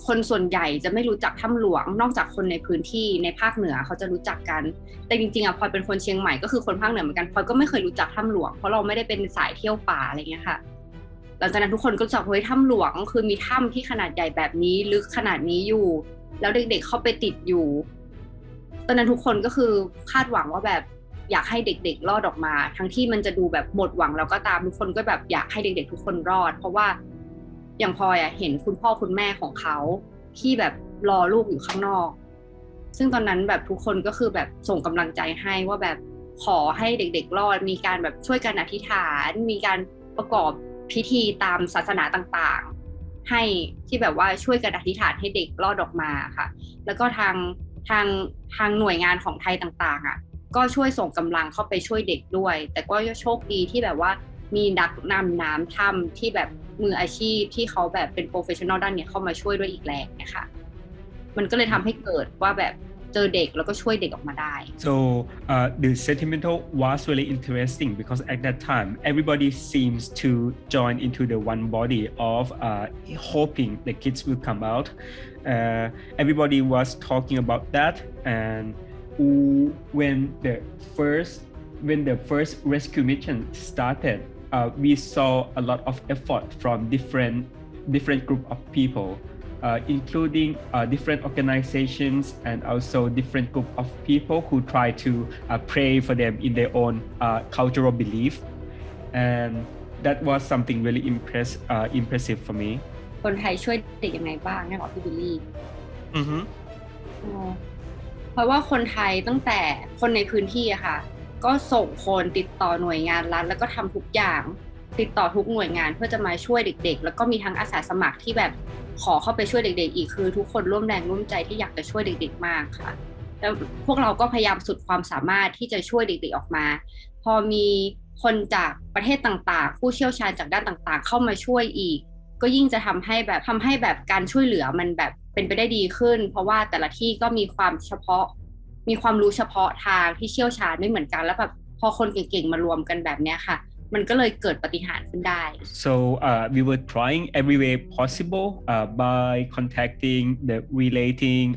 คนส่วนใหญ่จะไม่รู้จักถ้ำหลวงนอกจากคนในพื้นที่ในภาคเหนือเขาจะรู้จักกันแต่จริงๆพลอยเป็นคนเชียงใหม่ก็คือคนภาคเหนือเหมือนกันพลอยก็ไม่เคยรู้จักถ้ำหลวงเพราะเราไม่ได้เป็นสายเที่ยวป่าอะไรเงี้ยค่ะหลังจากนั้นทุกคนก็รู้จักว่าถ้ำหลวงคือมีถ้ำที่ขนาดใหญ่แบบนี้ลึกขนาดนี้อยู่แล้วเด็กๆเข้าไปติดอยู่ตอนนั้นทุกคนก็คือคาดหวังว่าแบบอยากให้เด็กๆรอดออกมาทั้งที่มันจะดูแบบหมดหวังแล้วก็ตามทุกคนก็แบบอยากให้เด็กๆทุกคนรอดเพราะว่าอย่างพลอยเห็นคุณพ่อคุณแม่ของเขาที่แบบรอลูกอยู่ข้างนอกซึ่งตอนนั้นแบบทุกคนก็คือแบบส่งกำลังใจให้ว่าแบบขอให้เด็กๆรอดมีการแบบช่วยกันอธิษฐานมีการประกอบพิธีตามศาสนาต่างๆให้ที่แบบว่าช่วยกันอธิษฐานให้เด็กรอดออกมาค่ะแล้วก็ทางหน่วยงานของไทยต่างๆก็ช่วยส่งกำลังเข้าไปช่วยเด็กด้วยแต่ก็โชคดีที่แบบว่ามีนักนำน้ำถ้ำที่แบบมืออาชีพที่เขาแบบเป็นโปรเฟชชั่นอลด้านนี้เข้ามาช่วยด้วยอีกแรงนะคะมันก็เลยทำให้เกิดว่าแบบเจอเด็กแล้วก็ช่วยเด็กออกมาได้ So the sentimental was really interesting because at that time everybody seems to join into the one body of hoping the kids will come out. Everybody was talking about that, and when the first rescue mission started, we saw a lot of effort from different group of people. Including different organizations and also different group of people who try to pray for them in their own cultural belief, and that was something really impressive for me. คนไทยช่วยเด็กยังไงบ้างเนี่ยหรอพี่บิลลี่เพราะว่าคนไทยตั้งแต่คนในพื้นที่อะค่ะก็ส่งคนติดต่อหน่วยงานรัฐแล้วก็ทำทุกอย่างติดต่อทุกหน่วยงานเพื่อจะมาช่วยเด็กๆแล้วก็มีทั้งอาสาสมัครที่แบบขอเข้าไปช่วยเด็กๆอีกคือทุกคนร่วมแรงร่วมใจที่อยากจะช่วยเด็กๆมากค่ะแล้วพวกเราก็พยายามสุดความสามารถที่จะช่วยเด็กๆออกมาพอมีคนจากประเทศต่างๆผู้เชี่ยวชาญจากด้านต่างๆเข้ามาช่วยอีกก็ยิ่งจะทำให้แบบการช่วยเหลือมันแบบเป็นไปได้ดีขึ้นเพราะว่าแต่ละที่ก็มีความรู้เฉพาะทางที่เชี่ยวชาญไม่เหมือนกันแล้วแบบพอคนเก่งๆมารวมกันแบบเนี้ยค่ะมันก็เลยเกิดปาฏิหาริย์ขึ้นได้ So we were trying every way possible by contacting the relating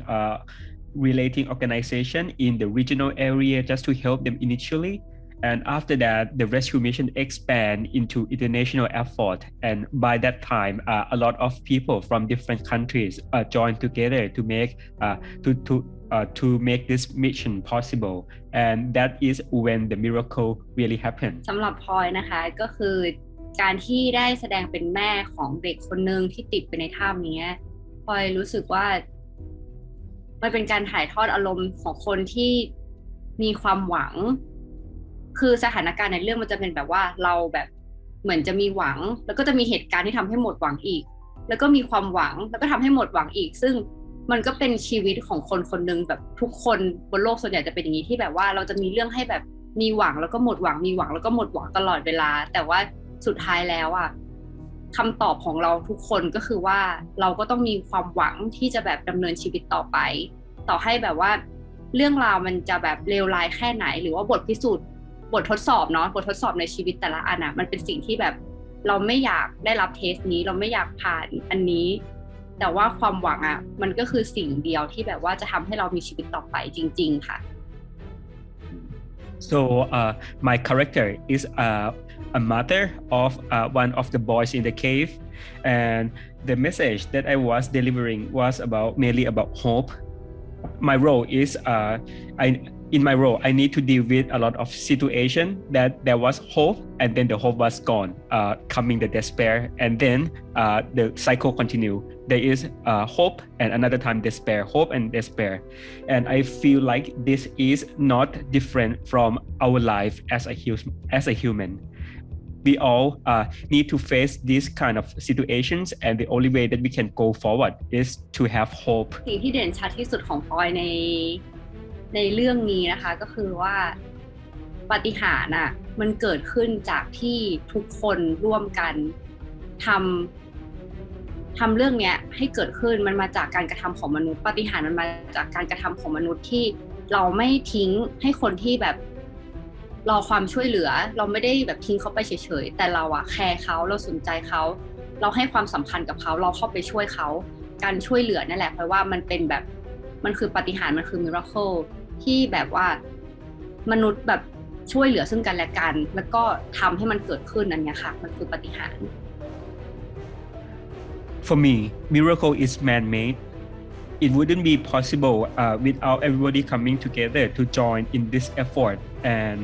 organization in the regional area just to help them initially. And after that, the rescue mission expand into international effort. And by that time, a lot of people from different countries joined together to make this mission possible. And that is when the miracle really happened. สำหรับพลอยนะคะก็คือ การที่ได้แสดงเป็นแม่ของเด็กคนนึงที่ติดไปในถ้ำนี้พลอยรู้สึกว่ามันเป็นการถ่ายทอดอารมณ์ของคนที่มีความหวังคือสถานการณ์ในเรื่องมันจะเป็นแบบว่าเราแบบเหมือนจะมีหวังแล้วก็จะมีเหตุการณ์ที่ทำให้หมดหวังอีกแล้วก็มีความหวังแล้วก็ทำให้หมดหวังอีกซึ่งมันก็เป็นชีวิตของคนคนนึงแบบทุกคนบนโลกส่วนใหญ่จะเป็นอย่างนี้ที่แบบว่าเราจะมีเรื่องให้แบบมีหวังแล้วก็หมดหวังมีหวังแล้วก็หมดหวังตลอดเวลาแต่ว่าสุดท้ายแล้วคำตอบของเราทุกคนก็คือว่าเราก็ต้องมีความหวังที่จะแบบดำเนินชีวิตต่อไปต่อให้แบบว่าเรื่องราวมันจะแบบเลวร้ายแค่ไหนหรือว่าบทพิสูจน์บททดสอบเนาะบททดสอบในชีวิตแต่ละอันมันเป็นสิ่งที่แบบเราไม่อยากได้รับเทสนี้เราไม่อยากผ่านอันนี้แต่ว่าความหวังมันก็คือสิ่งเดียวที่แบบว่าจะทำให้เรามีชีวิตต่อไปจริงๆค่ะ So my character is a mother of one of the boys in the cave, and the message that I was delivering was mainly about hope. My role is in my role I need to deal with a lot of situation that there was hope and then the hope was gone, coming the despair, and then the cycle continue. There is hope and another time despair, hope and despair, and I feel like this is not different from our life as a human. We all need to face these kind of situations, and the only way that we can go forward is to have hope. สิ่งที่เด่นชัดที่สุดของพลอยในเรื่องนี้นะคะก็คือว่าปาฏิหาริย์มันเกิดขึ้นจากที่ทุกคนร่วมกันทำเรื่องเนี้ยให้เกิดขึ้นมันมาจากการกระทำของมนุษย์ปาฏิหาริย์มันมาจากการกระทำของมนุษย์ที่เราไม่ทิ้งให้คนที่แบบรอความช่วยเหลือเราไม่ได้แบบทิ้งเขาไปเฉยๆแต่เราแคร์เขาเราสนใจเขาเราให้ความสำคัญกับเขาเราเข้าไปช่วยเขาการช่วยเหลือนั่นแหละเพราะว่ามันเป็นแบบมันคือปาฏิหาริย์มันคือมิราเคิลที่แบบว่ามนุษย์แบบช่วยเหลือซึ่งกันและกันแล้วก็ทำให้มันเกิดขึ้นอันนี้ค่ะมันคือปาฏิหาริย์ For me, miracle is man-made. It wouldn't be possible without everybody coming together to join in this effort, and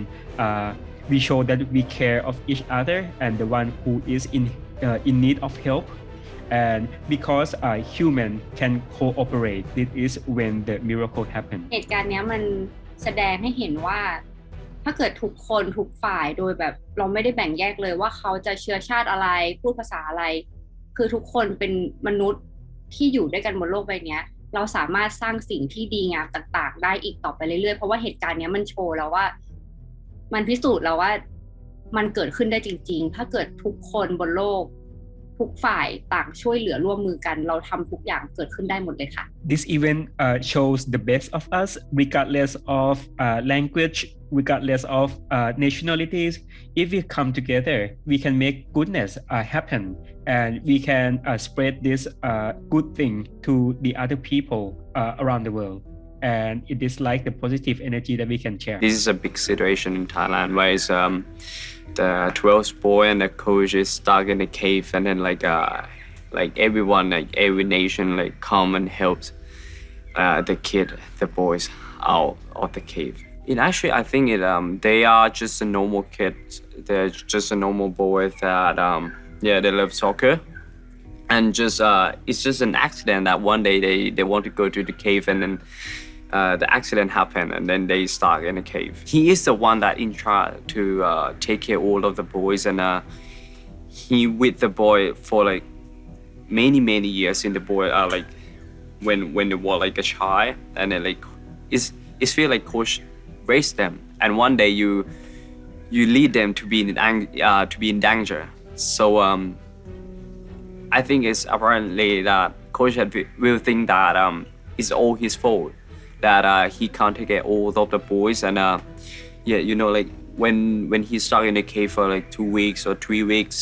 we show that we care of each other and the one who is in need of help. And because human can cooperate, this is when the miracle happens. เหตุการณ์นี้มันแสดงให้เห็นว่าถ้าเกิดทุกคนทุกฝ่ายโดยแบบเราไม่ได้แบ่งแยกเลยว่าเขาจะเชื้อชาติอะไรพูดภาษาอะไรคือทุกคนเป็นมนุษย์ที่อยู่ด้วยกันบนโลกใบนี้เราสามารถสร้างสิ่งที่ดีงามต่างๆได้อีกต่อไปเรื่อยๆเพราะว่าเหตุการณ์นี้มันโชว์แล้วว่ามันพิสูจน์แล้วว่ามันเกิดขึ้นได้จริงๆถ้าเกิดทุกคนบนโลกทุกฝ่ายต่างช่วยเหลือร่วมมือกันเราทำทุกอย่างเกิดขึ้นได้หมดเลยค่ะ This event shows the best of us regardless of language, regardless of nationalities. If we come together, we can make goodness happen, and we can spread this good thing to the other people around the world. And it is like the positive energy that we can share. This is a big situation in Thailand where it's the 12th boy and the coach is stuck in the cave, and then like everyone, like every nation, like come and helps the boys out of the cave. And actually, I think they are just a normal kids. They're just a normal boys that they love soccer, and just it's just an accident that one day they want to go to the cave, and then the accident happened, and then they stuck in the cave. He is the one that in charge to take care of all of the boys, and he with the boy for like many years in the boy like when they were like a child, and then like it's feel like coach raised them, and one day you lead them to be in danger. So I think it's apparently that coach will think that it's all his fault, that he can't take care of all of the boys, and like when he's stuck in the cave for like 2 weeks or 3 weeks,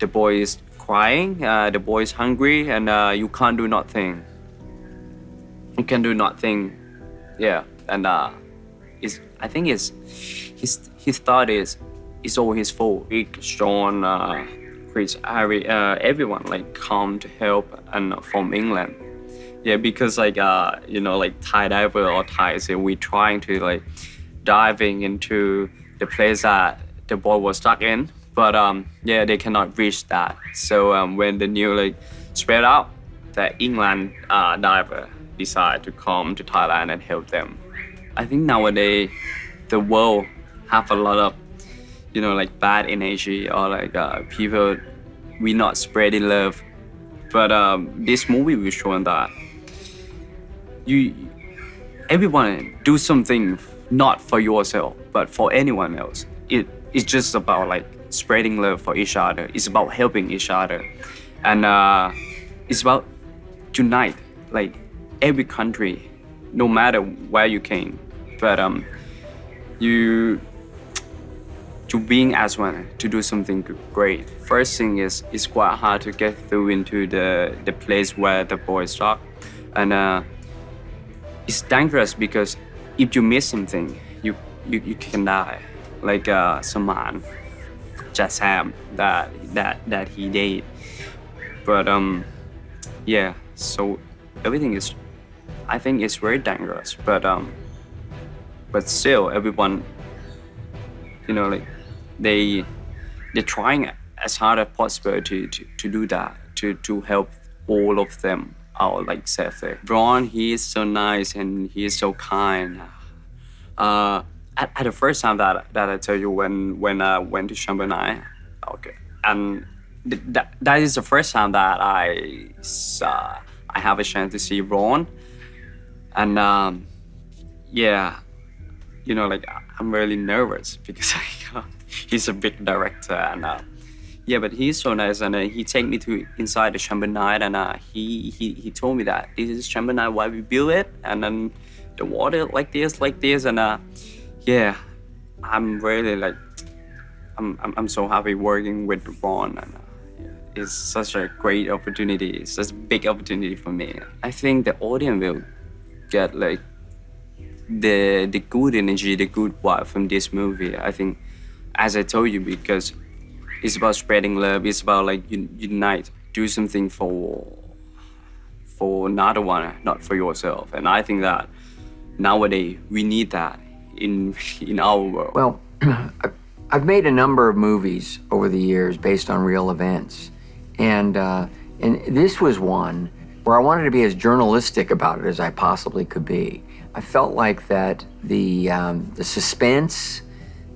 the boy is crying, the boy is hungry, and you can't do nothing. You can do nothing, and I think his thought is it's all his fault. Big Sean, Chris, Harry, everyone like come to help and from England. Yeah, because like like Thai diver or Thais, we trying to like diving into the place that the boy was stuck in, but yeah, they cannot reach that. So when the news like spread out, the England diver decided to come to Thailand and help them. I think nowadays the world have a lot of like bad energy or like people we not spreading love, but this movie will show that everyone do something not for yourself but for anyone else. It's just about like spreading love for each other. It's about helping each other, and it's about unite like every country, no matter where you came, but you being as one to do something great. First thing is it's quite hard to get through into the place where the boys stuck, and it's dangerous because if you miss something, you can die. Like some man, just Ham that he did. But yeah, so everything is, I think it's very dangerous. But still, everyone, like they're trying as hard as possible to do that, to help all of them out like safely. Ron, he is so nice and he is so kind. At the first time that I tell you when I went to Chiang Mai, okay, and that is the first time that I have a chance to see Ron, and yeah, like I'm really nervous because he's a big director, and yeah, but he's so nice, and he take me to inside the Chiang Mai, and he told me that this is Chiang Mai why we build it, and then the water like this, and yeah, I'm really like, I'm so happy working with Ron, and it's such a great opportunity. It's such a big opportunity for me. I think the audience will get like the good energy, the good vibe from this movie. I think, as I told you, because it's about spreading love. It's about like unite, do something for another one, not for yourself. And I think that nowadays we need that in our world. Well, I've made a number of movies over the years based on real events, and this was one where I wanted to be as journalistic about it as I possibly could be. I felt like that the suspense,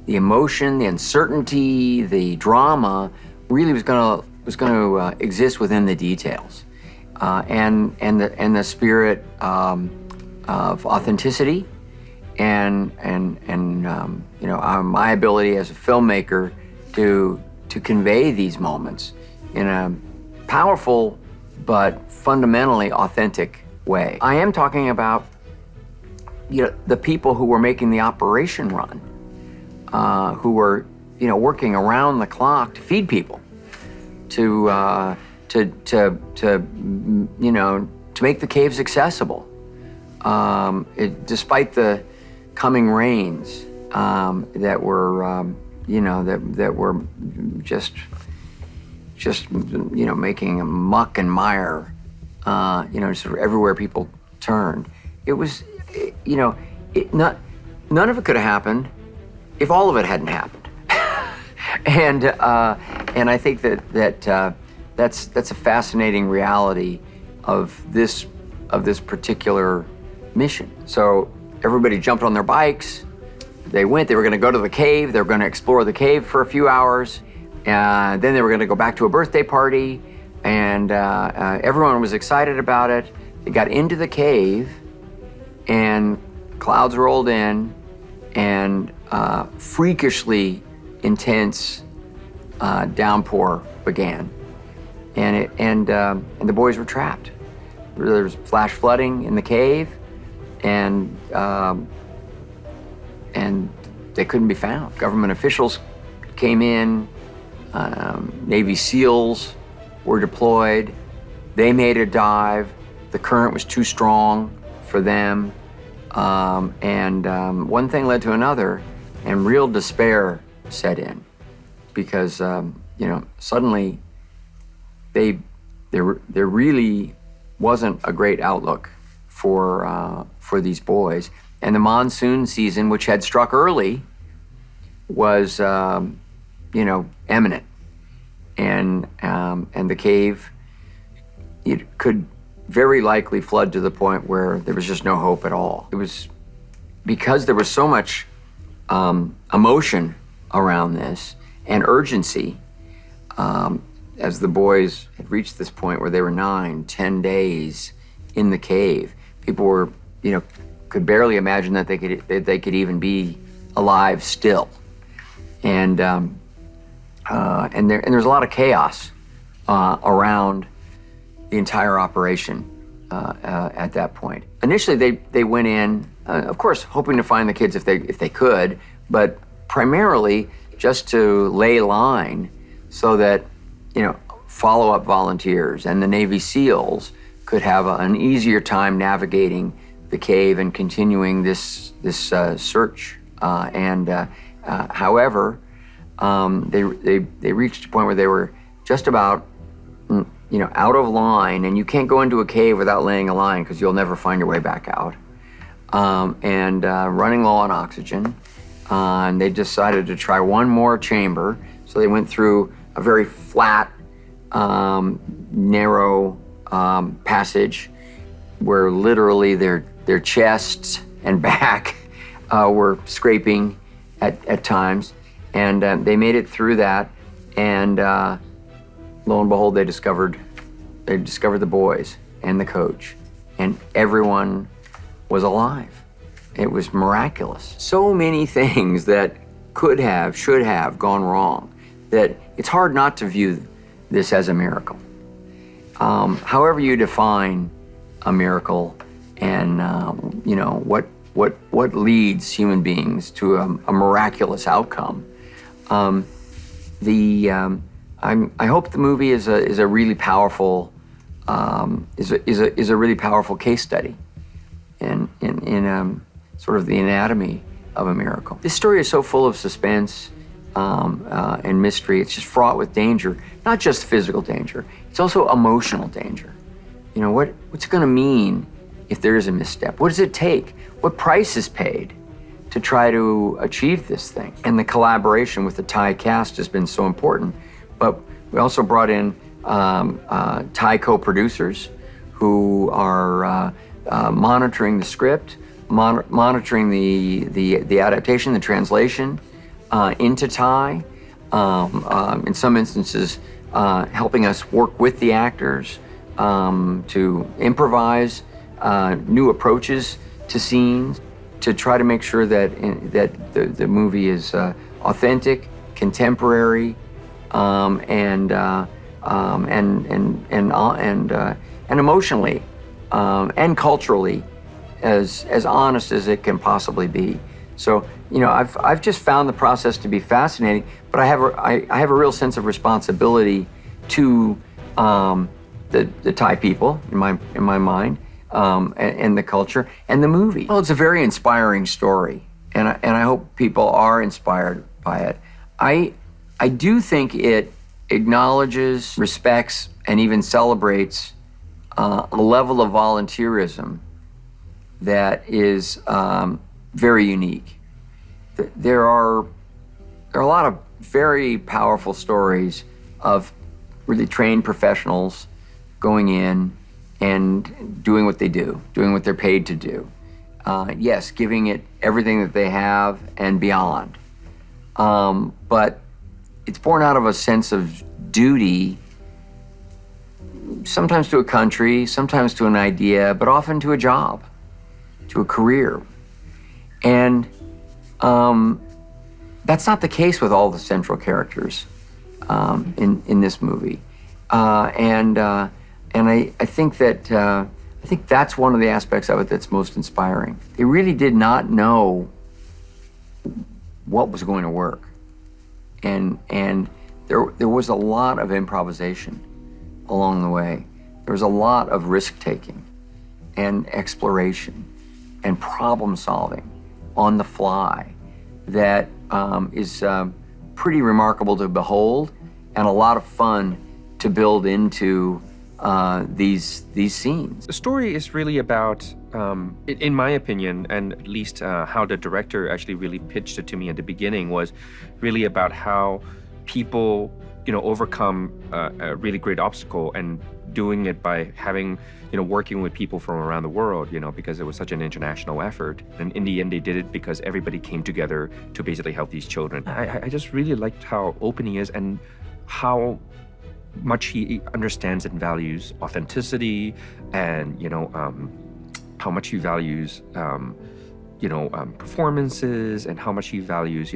the emotion, the uncertainty, the drama really was going to exist within the details, and the spirit of authenticity. And my ability as a filmmaker to convey these moments in a powerful but fundamentally authentic way. I am talking about the people who were making the operation run, who were working around the clock to feed people, to make the caves accessible, despite the coming rains that were just making a muck and mire, sort of everywhere people turned. It was, none of it could have happened if all of it hadn't happened. and I think that's a fascinating reality of this particular mission. So everybody jumped on their bikes. They were going to go to the cave. They were going to explore the cave for a few hours. Then they were going to go back to a birthday party. And everyone was excited about it. They got into the cave and clouds rolled in and freakishly intense downpour began. And the boys were trapped. There was flash flooding in the cave, and they couldn't be found. Government officials came in, Navy SEALs were deployed. They made a dive. The current was too strong for them. One thing led to another, and real despair set in because, suddenly there really wasn't a great outlook for these boys. And the monsoon season, which had struck early, was imminent, and the cave, it could very likely flood to the point where there was just no hope at all. It was because there was so much emotion around this and urgency. As the boys had reached this point where they were 9, 10 days in the cave, people were, could barely imagine that they could even be alive still. And there's a lot of chaos around the entire operation at that point. Initially, they went in, of course, hoping to find the kids if they could, but primarily just to lay line so that follow-up volunteers and the Navy SEALs could have an easier time navigating the cave and continuing this search. However, they reached a point where they were just about out of line, and you can't go into a cave without laying a line because you'll never find your way back out. And running low on oxygen, and they decided to try one more chamber. So they went through a very flat, narrow passage where literally their chests and back were scraping at times. And they made it through that, and lo and behold, they discovered the boys and the coach, and everyone was alive. It was miraculous. So many things that could have, should have gone wrong, that it's hard not to view this as a miracle. However you define a miracle, and what leads human beings to a miraculous outcome. I hope the movie is a really powerful is a really powerful case study in sort of the anatomy of a miracle. This story is so full of suspense and mystery. It's just fraught with danger, not just physical danger. It's also emotional danger. What's it going to mean if there is a misstep? What does it take? What price is paid to try to achieve this thing? And the collaboration with the Thai cast has been so important. But we also brought in Thai co-producers who are monitoring the script, monitoring the adaptation, the translation into Thai. In some instances, helping us work with the actors to improvise new approaches to scenes, to try to make sure that the movie is authentic, contemporary, and emotionally and culturally as honest as it can possibly be. So I've just found the process to be fascinating, but I have a real sense of responsibility to the Thai people in my mind, and the culture and the movie. Well, it's a very inspiring story, and I hope people are inspired by it. I do think it acknowledges, respects, and even celebrates a level of volunteerism that is very unique. There are a lot of very powerful stories of really trained professionals going in and doing what they do, doing what they're paid to do. Yes, giving it everything that they have and beyond. But it's born out of a sense of duty, sometimes to a country, sometimes to an idea, but often to a job, to a career. And that's not the case with all the central characters in this movie. And I think that's one of the aspects of it that's most inspiring. They really did not know what was going to work. And there was a lot of improvisation along the way. There was a lot of risk-taking and exploration and problem-solving on the fly that is pretty remarkable to behold, and a lot of fun to build into these scenes. The story is really about, in my opinion, and at least how the director actually really pitched it to me at the beginning, was really about how people, overcome a really great obstacle and doing it by having, working with people from around the world, because it was such an international effort. And in the end, they did it because everybody came together to basically help these children. I just really liked how open he is and how much he understands and values authenticity and, how much he values, performances and how much he values,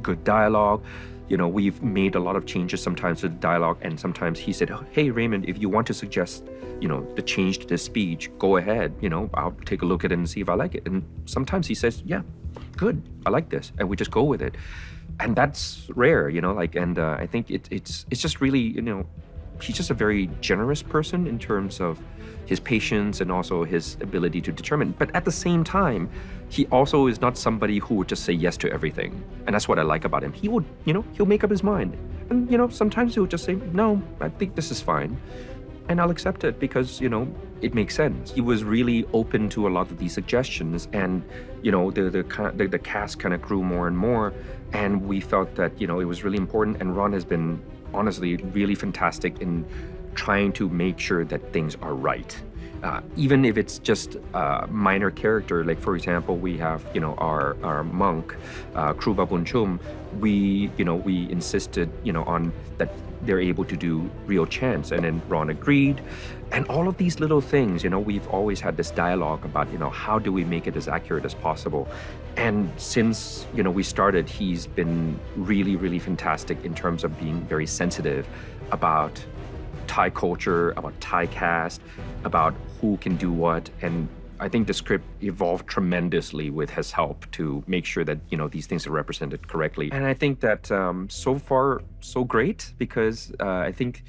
good dialogue. We've made a lot of changes sometimes to the dialogue, and sometimes he said, hey, Raymond, if you want to suggest, the change to this speech, go ahead, I'll take a look at it and see if I like it. And sometimes he says, yeah, good, I like this, and we just go with it. And that's rare, and I think it's just really, he's just a very generous person in terms of his patience and also his ability to determine. But at the same time, he also is not somebody who would just say yes to everything. And that's what I like about him. He would, he'll make up his mind. And, sometimes he'll just say, no, I think this is fine. And I'll accept it because, it makes sense. He was really open to a lot of these suggestions, and, the cast kind of grew more and more. And we felt that, it was really important. And Ron has been honestly really fantastic in trying to make sure that things are right. Even if it's just a minor character, like for example, we have, our monk, Kruba Bunchum, we insisted, on that they're able to do real chants, and then Ron agreed. And all of these little things, we've always had this dialogue about, how do we make it as accurate as possible? And since, we started, he's been really, really fantastic in terms of being very sensitive about Thai culture, about Thai caste, about who can do what. And I think the script evolved tremendously with his help to make sure that, these things are represented correctly. And I think that so far, so great, because I think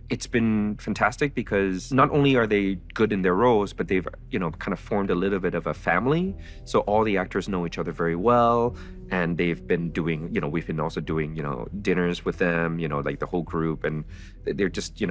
it's been fantastic because not only are they good in their roles, but they've, kind of formed a little bit of a family. So all the actors know each other very well. And they've been doing, we've been also doing, dinners with them, like the whole group. And they're just,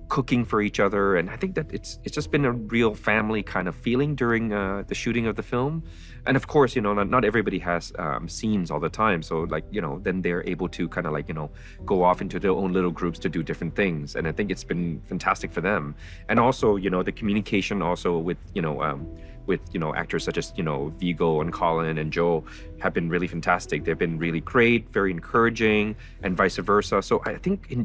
cooking for each other. And I think that it's just been a real family kind of feeling during the shooting of the film. And of course, not everybody has scenes all the time. So then they're able to kind of go off into their own little groups to do different things. And I think it's been fantastic for them. And also, the communication also with actors such as, Viggo and Colin and Joe have been really fantastic. They've been really great, very encouraging, and vice versa. So I think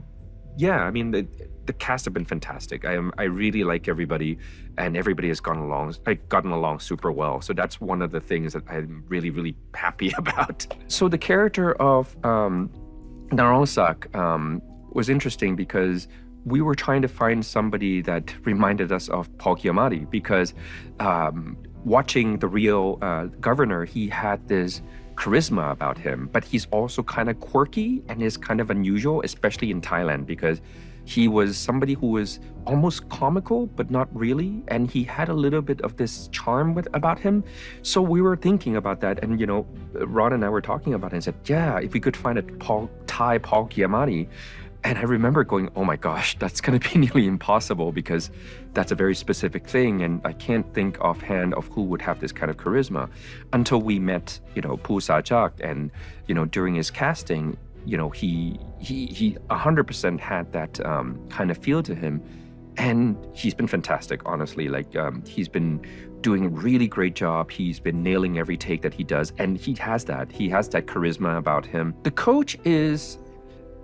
the cast have been fantastic. I really like everybody, and everybody has gotten along super well. So that's one of the things that I'm really, really happy about. So the character of Naronsak was interesting because we were trying to find somebody that reminded us of Paul Giamatti, because watching the real governor, he had this charisma about him, but he's also kind of quirky and is kind of unusual, especially in Thailand, because he was somebody who was almost comical, but not really. And he had a little bit of this charm about him. So we were thinking about that. And, Ron and I were talking about it and said, yeah, if we could find a Thai Paul Giamatti. And I remember going, oh my gosh, that's going to be nearly impossible because that's a very specific thing. And I can't think offhand of who would have this kind of charisma until we met, Poo Sajak. And, during his casting, he 100% had that kind of feel to him. And he's been fantastic, honestly. He's been doing a really great job. He's been nailing every take that he does. And he has that charisma about him. The coach is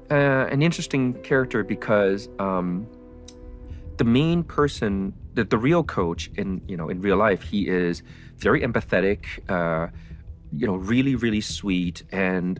an interesting character because the main person, the real coach in real life, he is very empathetic, really, really sweet, and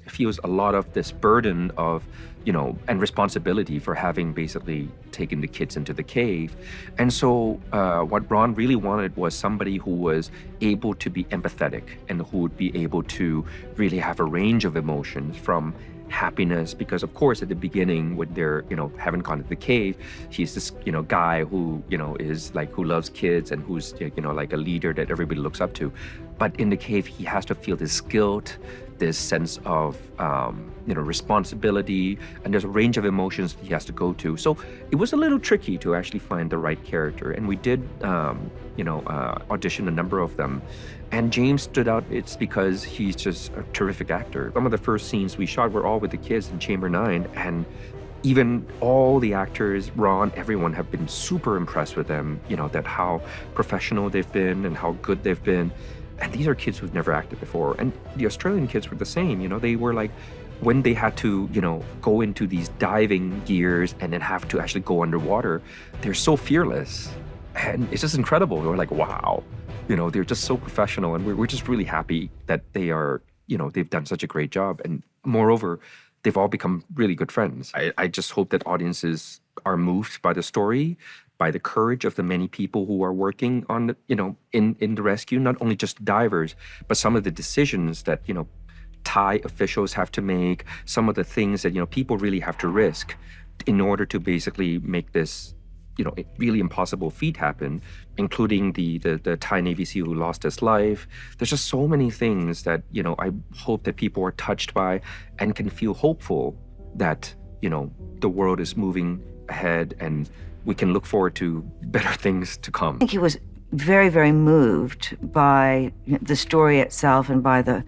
feels a lot of this burden of, and responsibility for having basically taken the kids into the cave. And so what Ron really wanted was somebody who was able to be empathetic and who would be able to really have a range of emotions, from happiness, because of course at the beginning when they're haven't gone to the cave, he's this guy who is who loves kids and who's like a leader that everybody looks up to. But in the cave he has to feel this guilt, this sense of responsibility, and there's a range of emotions that he has to go to. So it was a little tricky to actually find the right character, and we did auditioned a number of them. And James stood out. It's because he's just a terrific actor. Some of the first scenes we shot were all with the kids in Chamber 9, and even all the actors, Ron, everyone have been super impressed with them, that how professional they've been and how good they've been. And these are kids who've never acted before. And the Australian kids were the same, they were like, when they had to, go into these diving gears and then have to actually go underwater, they're so fearless. And it's just incredible. We're like, wow, they're just so professional. And we're just really happy that they are, they've done such a great job. And moreover, they've all become really good friends. I just hope that audiences are moved by the story, by the courage of the many people who are working on, in the rescue, not only just divers, but some of the decisions that, Thai officials have to make, some of the things that, people really have to risk in order to basically make this, really impossible feat happen, including the Thai Navy SEAL who lost his life. There's just so many things that, I hope that people are touched by and can feel hopeful that, the world is moving ahead and we can look forward to better things to come. I think he was very, very moved by the story itself and by the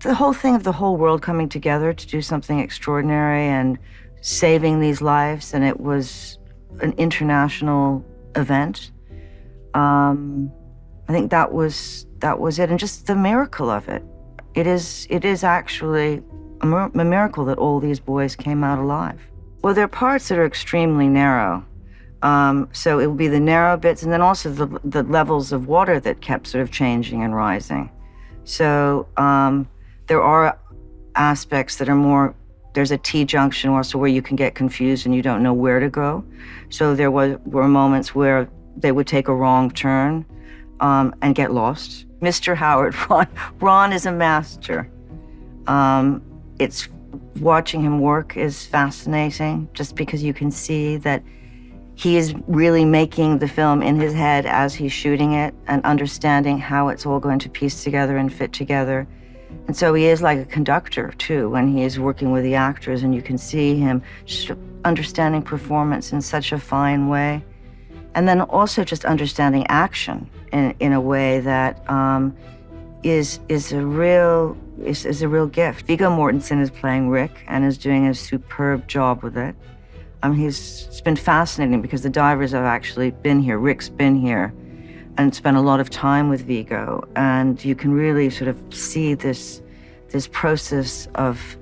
whole thing of the whole world coming together to do something extraordinary and saving these lives. And it was an international event. I think that was it, and just the miracle of it. It is actually a miracle that all these boys came out alive. Well, there are parts that are extremely narrow. So it will be the narrow bits, and then also the levels of water that kept sort of changing and rising. So there are aspects that are more, there's a T-junction also where you can get confused and you don't know where to go. So there were moments where they would take a wrong turn and get lost. Mr. Howard, Ron is a master. It's watching him work is fascinating, just because you can see that he is really making the film in his head as he's shooting it and understanding how it's all going to piece together and fit together. And so he is like a conductor, too, when he is working with the actors, and you can see him just understanding performance in such a fine way. And then also just understanding action in a way that is a real gift. Viggo Mortensen is playing Rick and is doing a superb job with it. It's been fascinating because the divers have actually been here. Rick's been here and spent a lot of time with Viggo, and you can really sort of see this process of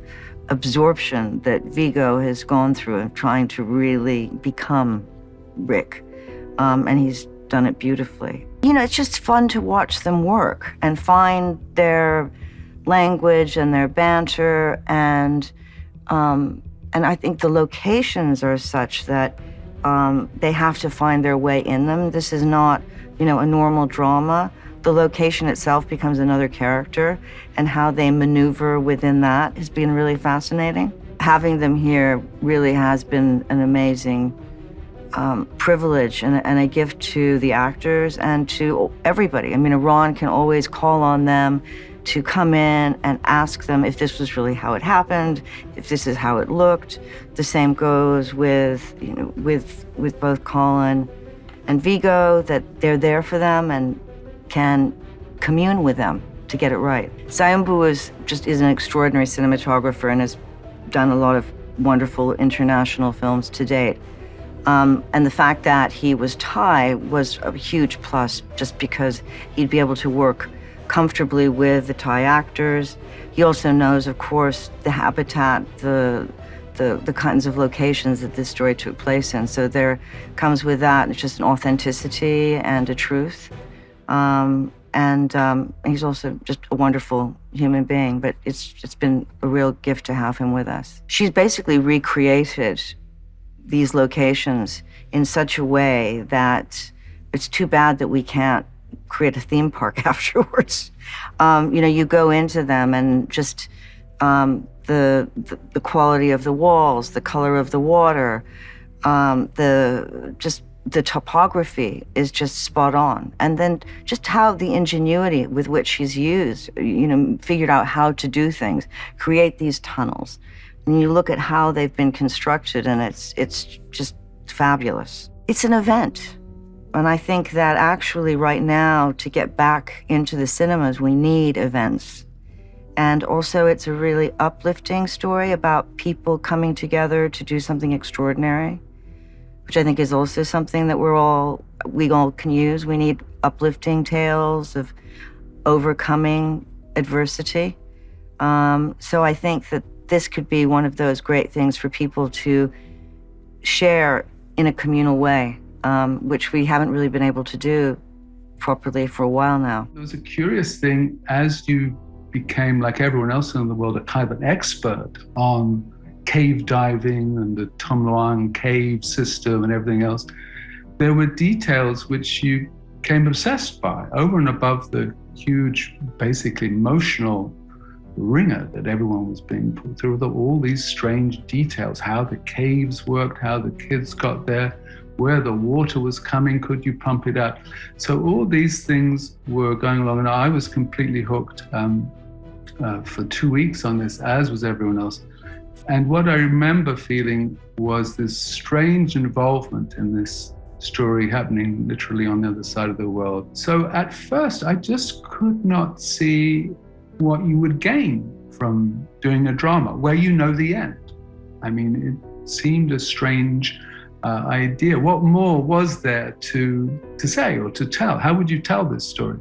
absorption that Viggo has gone through and trying to really become Rick, and he's done it beautifully. It's just fun to watch them work and find their language and their banter, and I think the locations are such that they have to find their way in them. This is not, a normal drama. The location itself becomes another character, and how they maneuver within that has been really fascinating. Having them here really has been an amazing privilege and a gift to the actors and to everybody. Ron can always call on them to come in and ask them if this was really how it happened, if this is how it looked. The same goes with both Colin and Viggo, that they're there for them and can commune with them to get it right. Sayumbu is an extraordinary cinematographer and has done a lot of wonderful international films to date. And the fact that he was Thai was a huge plus, just because he'd be able to work comfortably with the Thai actors. He also knows, of course, the habitat, the kinds of locations that this story took place in. So there comes with that, it's just an authenticity and a truth. And he's also just a wonderful human being, but it's been a real gift to have him with us. She's basically recreated these locations in such a way that it's too bad that we can't create a theme park afterwards. You go into them and just the quality of the walls, the color of the water, the topography is just spot on. And then just how the ingenuity with which he's used, figured out how to do things, create these tunnels. And you look at how they've been constructed, and it's just fabulous. It's an event. And I think that actually right now, to get back into the cinemas, we need events. And also it's a really uplifting story about people coming together to do something extraordinary, which I think is also something that we all can use. We need uplifting tales of overcoming adversity. So I think that this could be one of those great things for people to share in a communal way, which we haven't really been able to do properly for a while now. It was a curious thing, as you became, like everyone else in the world, a kind of an expert on cave diving and the Tham Luang cave system and everything else, there were details which you became obsessed by, over and above the huge, basically emotional ringer that everyone was being put through, all these strange details, how the caves worked, how the kids got there, where the water was coming, could you pump it out? So all these things were going along, and I was completely hooked for 2 weeks on this, as was everyone else. And what I remember feeling was this strange involvement in this story happening literally on the other side of the world. So at first, I just could not see what you would gain from doing a drama where you know the end. I mean, it seemed a strange idea. What more was there to say or to tell? How would you tell this story?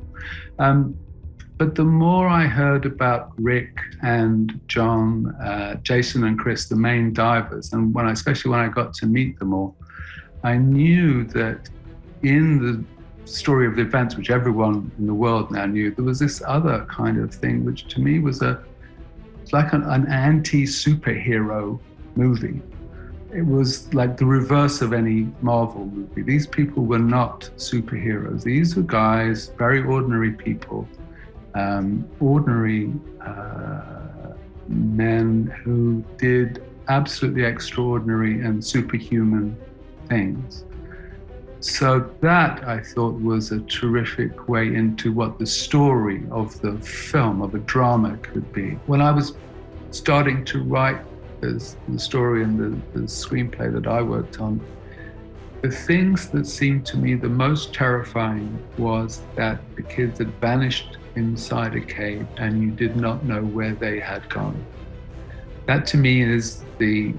But the more I heard about Rick and John, Jason and Chris, the main divers, and especially when I got to meet them all, I knew that in the story of the events, which everyone in the world now knew, there was this other kind of thing, which to me was like an anti-superhero movie. It was like the reverse of any Marvel movie. These people were not superheroes. These were guys, very ordinary people, ordinary men who did absolutely extraordinary and superhuman things. So that, I thought, was a terrific way into what the story of the film, of a drama, could be. When I was starting to write the story and the screenplay that I worked on, the things that seemed to me the most terrifying was that the kids had vanished inside a cave and you did not know where they had gone. That to me is the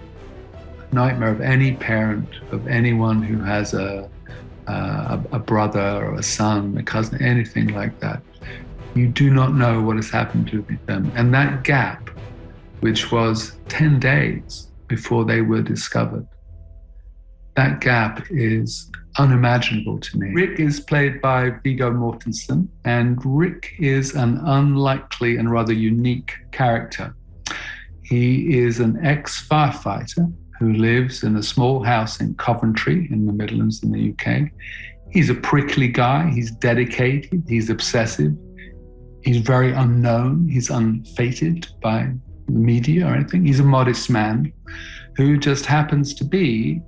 nightmare of any parent, of anyone who has a brother or a son, a cousin, anything like that. You do not know what has happened to them. And that gap, which was 10 days before they were discovered, that gap is unimaginable to me. Rick is played by Viggo Mortensen, and Rick is an unlikely and rather unique character. He is an ex-firefighter who lives in a small house in Coventry in the Midlands in the UK. He's a prickly guy, he's dedicated, he's obsessive, he's very unknown, he's unfated by the media or anything. He's a modest man who just happens to be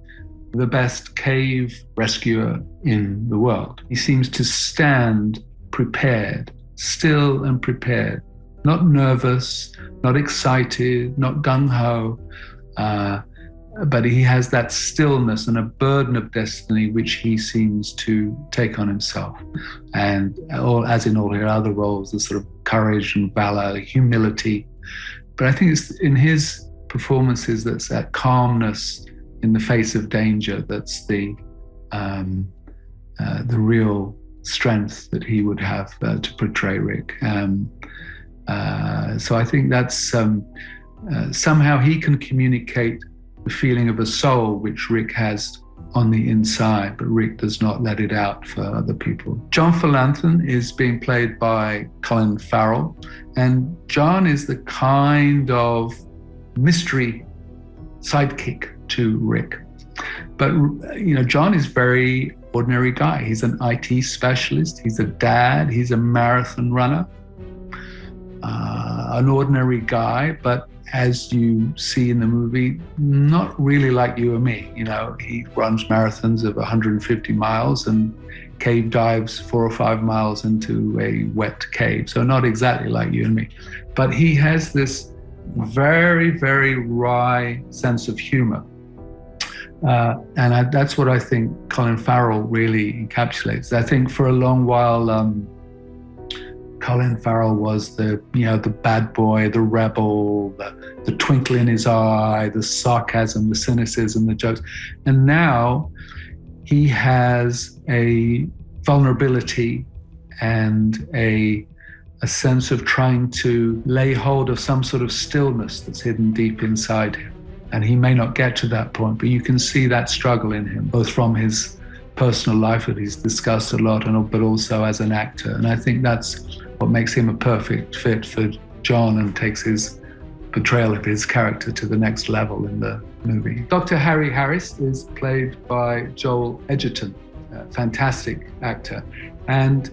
the best cave rescuer in the world. He seems to stand prepared, still and prepared, not nervous, not excited, not gung-ho, but he has that stillness and a burden of destiny which he seems to take on himself. And as in all his other roles, the sort of courage and valor, humility. But I think it's in his performances that's that calmness in the face of danger that's the real strength that he would have to portray Rick. So I think that's somehow he can communicate the feeling of a soul which Rick has on the inside, but Rick does not let it out for other people. John Philanthon is being played by Colin Farrell, and John is the kind of mystery sidekick to Rick. But John is a very ordinary guy. He's an IT specialist, he's a dad, he's a marathon runner, an ordinary guy, but as you see in the movie, not really like you or me. He runs marathons of 150 miles and cave dives 4 or 5 miles into a wet cave. So not exactly like you and me. But he has this very, very wry sense of humor. That's what I think Colin Farrell really encapsulates. I think for a long while, Colin Farrell was the bad boy, the rebel, the twinkle in his eye, the sarcasm, the cynicism, the jokes. And now he has a vulnerability and a sense of trying to lay hold of some sort of stillness that's hidden deep inside him. And he may not get to that point, but you can see that struggle in him, both from his personal life that he's discussed a lot, but also as an actor. And I think that's what makes him a perfect fit for John and takes his portrayal of his character to the next level in the movie. Dr. Harry Harris is played by Joel Edgerton, a fantastic actor. And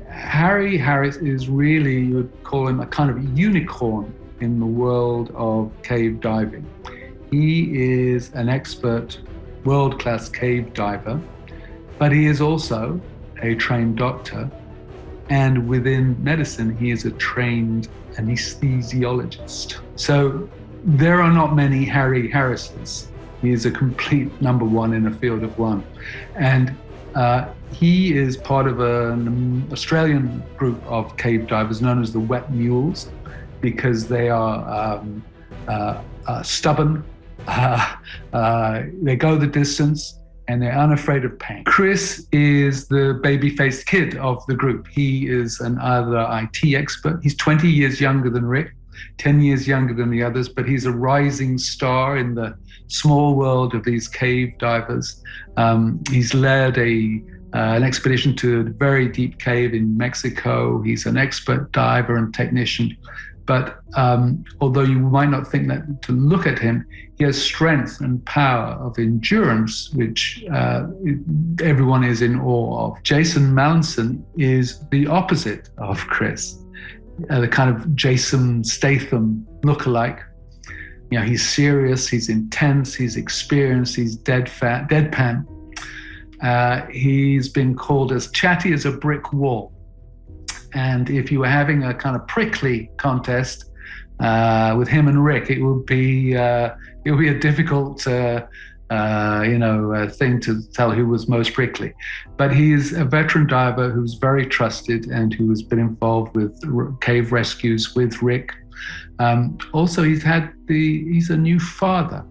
Harry Harris is really, you would call him a kind of unicorn in the world of cave diving. He is an expert, world-class cave diver, but he is also a trained doctor. And within medicine, he is a trained anesthesiologist. So there are not many Harry Harrises. He is a complete number one in a field of one. And he is part of an Australian group of cave divers known as the Wet Mules, because they are stubborn, they go the distance, and they're unafraid of pain. Chris is the baby-faced kid of the group. He is another IT expert. He's 20 years younger than Rick, 10 years younger than the others, but he's a rising star in the small world of these cave divers. He's led an expedition to a very deep cave in Mexico. He's an expert diver and technician. But although you might not think that to look at him, he has strength and power of endurance, which everyone is in awe of. Jason Mallinson is the opposite of Chris, the kind of Jason Statham lookalike. You know, he's serious, he's intense, he's experienced, he's deadpan. He's been called as chatty as a brick wall. And if you were having a kind of prickly contest with him and Rick, it would be a difficult thing to tell who was most prickly. But he's a veteran diver who's very trusted and who has been involved with cave rescues with Rick. Also, he's a new father.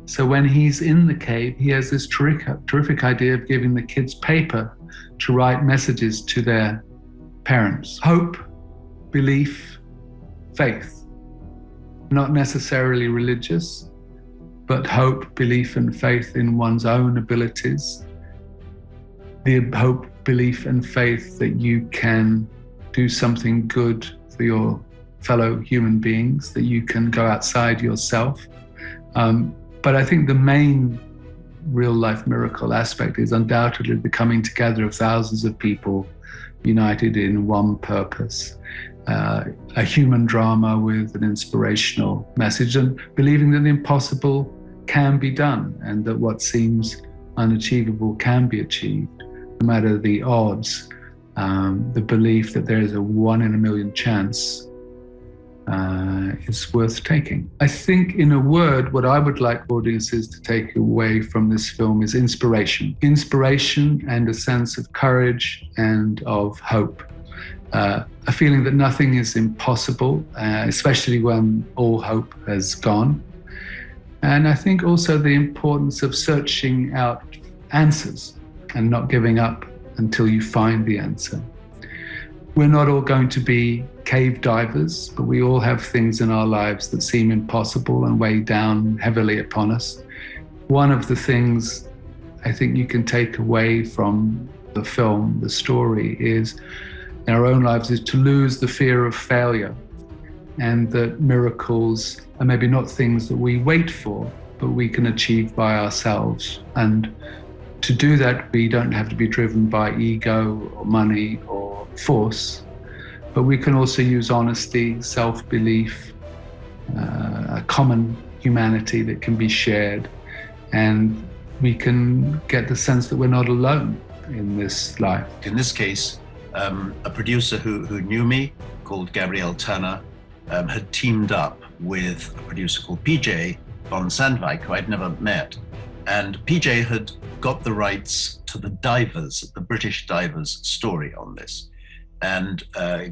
So when he's in the cave, he has this terrific idea of giving the kids paper to write messages to their parents. Hope, belief, faith. Not necessarily religious, but hope, belief, and faith in one's own abilities. The hope, belief, and faith that you can do something good for your fellow human beings, that you can go outside yourself. But I think the main real-life miracle aspect is undoubtedly the coming together of thousands of people united in one purpose, a human drama with an inspirational message, and believing that the impossible can be done and that what seems unachievable can be achieved, no matter the odds. The belief that there is a 1 in a million chance is worth taking. I think, in a word, what I would like audiences to take away from this film is inspiration. Inspiration and a sense of courage and of hope. A feeling that nothing is impossible, especially when all hope has gone. And I think also the importance of searching out answers and not giving up until you find the answer. We're not all going to be cave divers, but we all have things in our lives that seem impossible and weigh down heavily upon us. One of the things I think you can take away from the film, the story, is in our own lives is to lose the fear of failure, and that miracles are maybe not things that we wait for, but we can achieve by ourselves. And to do that, we don't have to be driven by ego or money or force, but we can also use honesty, self-belief, a common humanity that can be shared, and we can get the sense that we're not alone in this life. In this case, a producer who knew me, called Gabrielle Turner, had teamed up with a producer called PJ von Sandvik, who I'd never met. And PJ had got the rights to the British divers story on this. And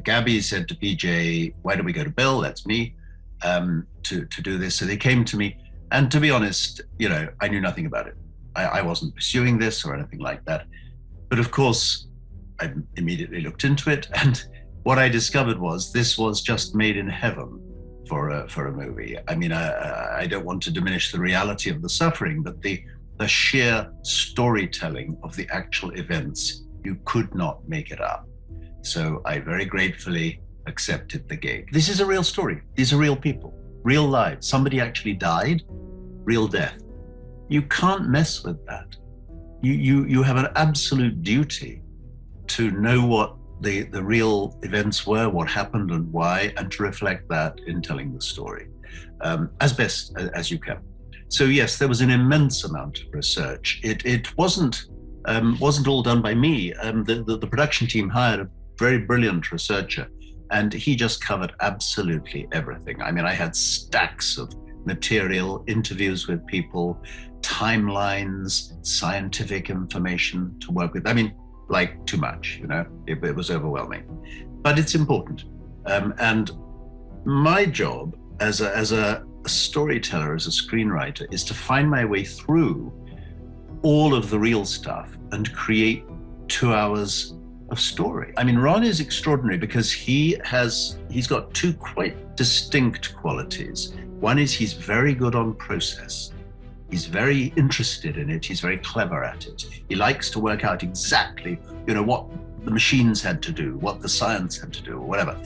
Gabby said to PJ, why don't we go to Bill, that's me, to do this. So they came to me. And to be honest, you know, I knew nothing about it. I wasn't pursuing this or anything like that. But of course, I immediately looked into it. And what I discovered was this was just made in heaven for a movie. I mean, I don't want to diminish the reality of the suffering, but the sheer storytelling of the actual events, you could not make it up. So I very gratefully accepted the gig. This is a real story. These are real people, real lives. Somebody actually died, real death. You can't mess with that. You have an absolute duty to know what the real events were, what happened and why, and to reflect that in telling the story as best as you can. So yes, there was an immense amount of research. It wasn't all done by me. The production team hired a very brilliant researcher, and he just covered absolutely everything. I mean, I had stacks of material, interviews with people, timelines, scientific information to work with. I mean, like too much, you know, it was overwhelming, but it's important. And my job as a storyteller, as a screenwriter, is to find my way through all of the real stuff and create 2 hours of story. I mean, Ron is extraordinary because he's got two quite distinct qualities. One is he's very good on process. He's very interested in it. He's very clever at it. He likes to work out exactly, you know, what the machines had to do, what the science had to do, or whatever.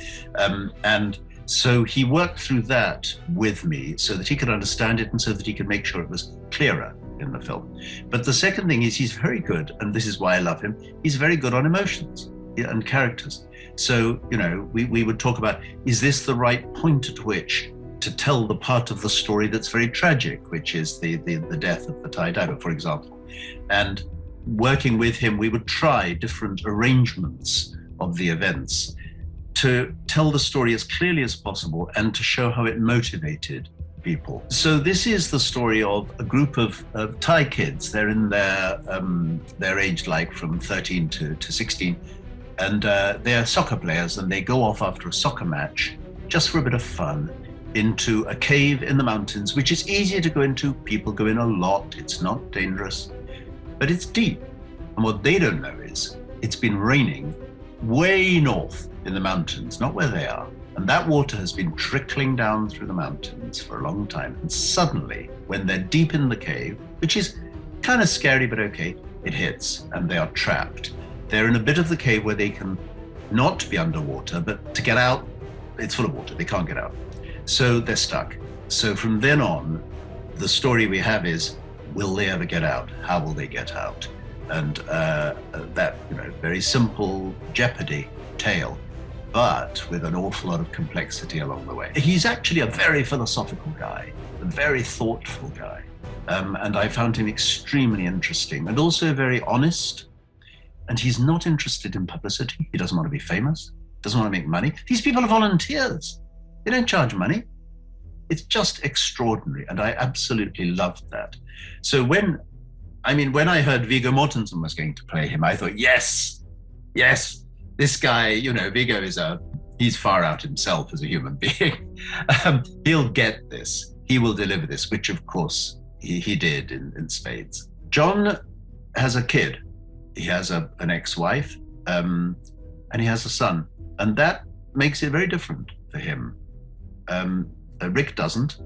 And so he worked through that with me so that he could understand it and so that he could make sure it was clearer in the film. But the second thing is he's very good, and this is why I love him, he's very good on emotions and characters. So, you know, we would talk about, is this the right point at which to tell the part of the story that's very tragic, which is the death of the Thai diver, for example. And working with him, we would try different arrangements of the events to tell the story as clearly as possible and to show how it motivated people. So this is the story of a group of Thai kids. They're in they're aged like from 13 to 16, and they're soccer players, and they go off after a soccer match just for a bit of fun into a cave in the mountains, which is easier to go into. People go in a lot. It's not dangerous, but it's deep. And what they don't know is it's been raining way north in the mountains, not where they are. And that water has been trickling down through the mountains for a long time. And suddenly, when they're deep in the cave, which is kind of scary, but okay, it hits and they are trapped. They're in a bit of the cave where they can not be underwater, but to get out, it's full of water. They can't get out. So they're stuck. So from then on, the story we have is, will they ever get out? How will they get out? And that, you know, very simple Jeopardy tale, but with an awful lot of complexity along the way. He's actually a very philosophical guy, a very thoughtful guy. And I found him extremely interesting and also very honest. And he's not interested in publicity. He doesn't want to be famous, doesn't want to make money. These people are volunteers. They don't charge money. It's just extraordinary. And I absolutely loved that. So when I heard Viggo Mortensen was going to play him, I thought, yes, this guy, you know, Viggo he's far out himself as a human being. He'll get this. He will deliver this, which of course he did in spades. John has a kid. He has an ex-wife, and he has a son. And that makes it very different for him. Rick doesn't.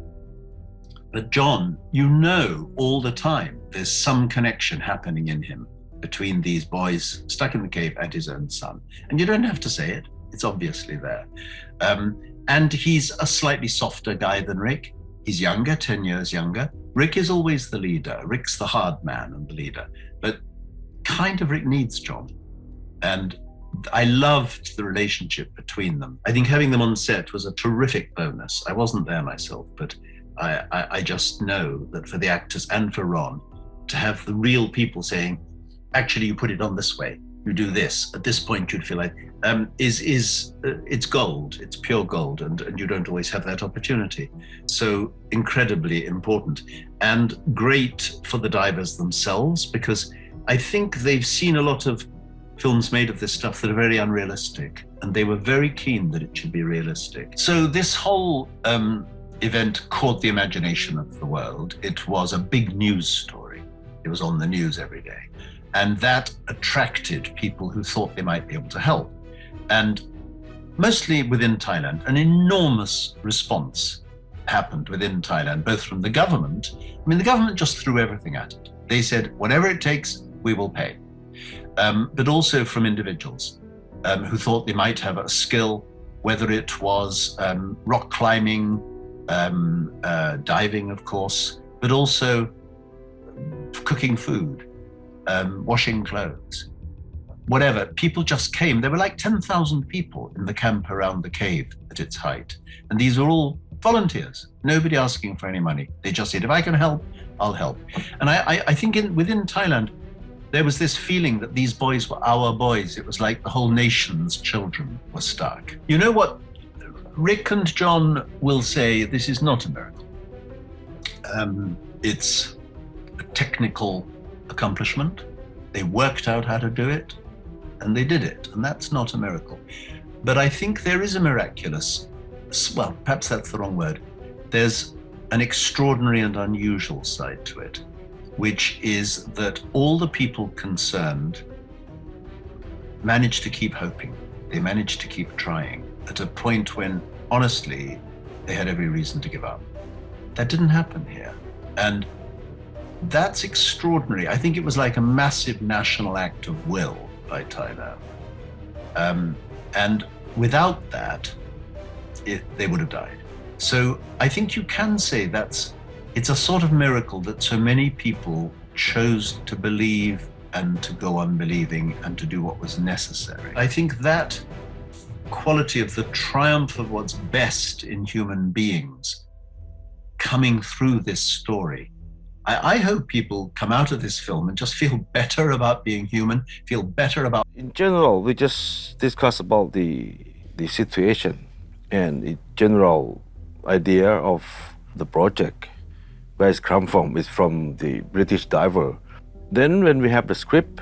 But John, you know all the time there's some connection happening in him between these boys stuck in the cave and his own son. And you don't have to say it. It's obviously there. And he's a slightly softer guy than Rick. He's younger, 10 years younger. Rick is always the leader. Rick's the hard man and the leader. But kind of Rick needs John. And I loved the relationship between them. I think having them on set was a terrific bonus. I wasn't there myself, but I just know that for the actors and for Ron, to have the real people saying, actually, you put it on this way, you do this, at this point you'd feel like, it's gold, it's pure gold, and you don't always have that opportunity. So incredibly important. and great for the divers themselves, because I think they've seen a lot of films made of this stuff that are very unrealistic, and they were very keen that it should be realistic. So this whole event caught the imagination of the world. It was a big news story. It was on the news every day. And that attracted people who thought they might be able to help. And mostly within Thailand, an enormous response happened within Thailand, both from the government. I mean, the government just threw everything at it. They said, whatever it takes, we will pay. But also from individuals who thought they might have a skill, whether it was rock climbing, diving, of course, but also cooking food, washing clothes, whatever. People just came. There were like 10,000 people in the camp around the cave at its height. And these were all volunteers, nobody asking for any money. They just said, if I can help, I'll help. And I think within Thailand, there was this feeling that these boys were our boys. It was like the whole nation's children were stuck. You know what? Rick and John will say this is not a miracle. It's a technical accomplishment. They worked out how to do it, and they did it, and that's not a miracle. But I think there is a miraculous, well, perhaps that's the wrong word. There's an extraordinary and unusual side to it, which is that all the people concerned managed to keep hoping. They managed to keep trying at a point when, honestly, they had every reason to give up. That didn't happen here. And that's extraordinary. I think it was like a massive national act of will by Thailand. And without that, they would have died. So I think you can say it's a sort of miracle that so many people chose to believe and to go on believing and to do what was necessary. I think that quality of the triumph of what's best in human beings coming through this story. I hope people come out of this film and just feel better about being human, feel better about... In general, we just discuss about the situation and the general idea of the project, where it's come from. It's from the British diver. Then when we have the script,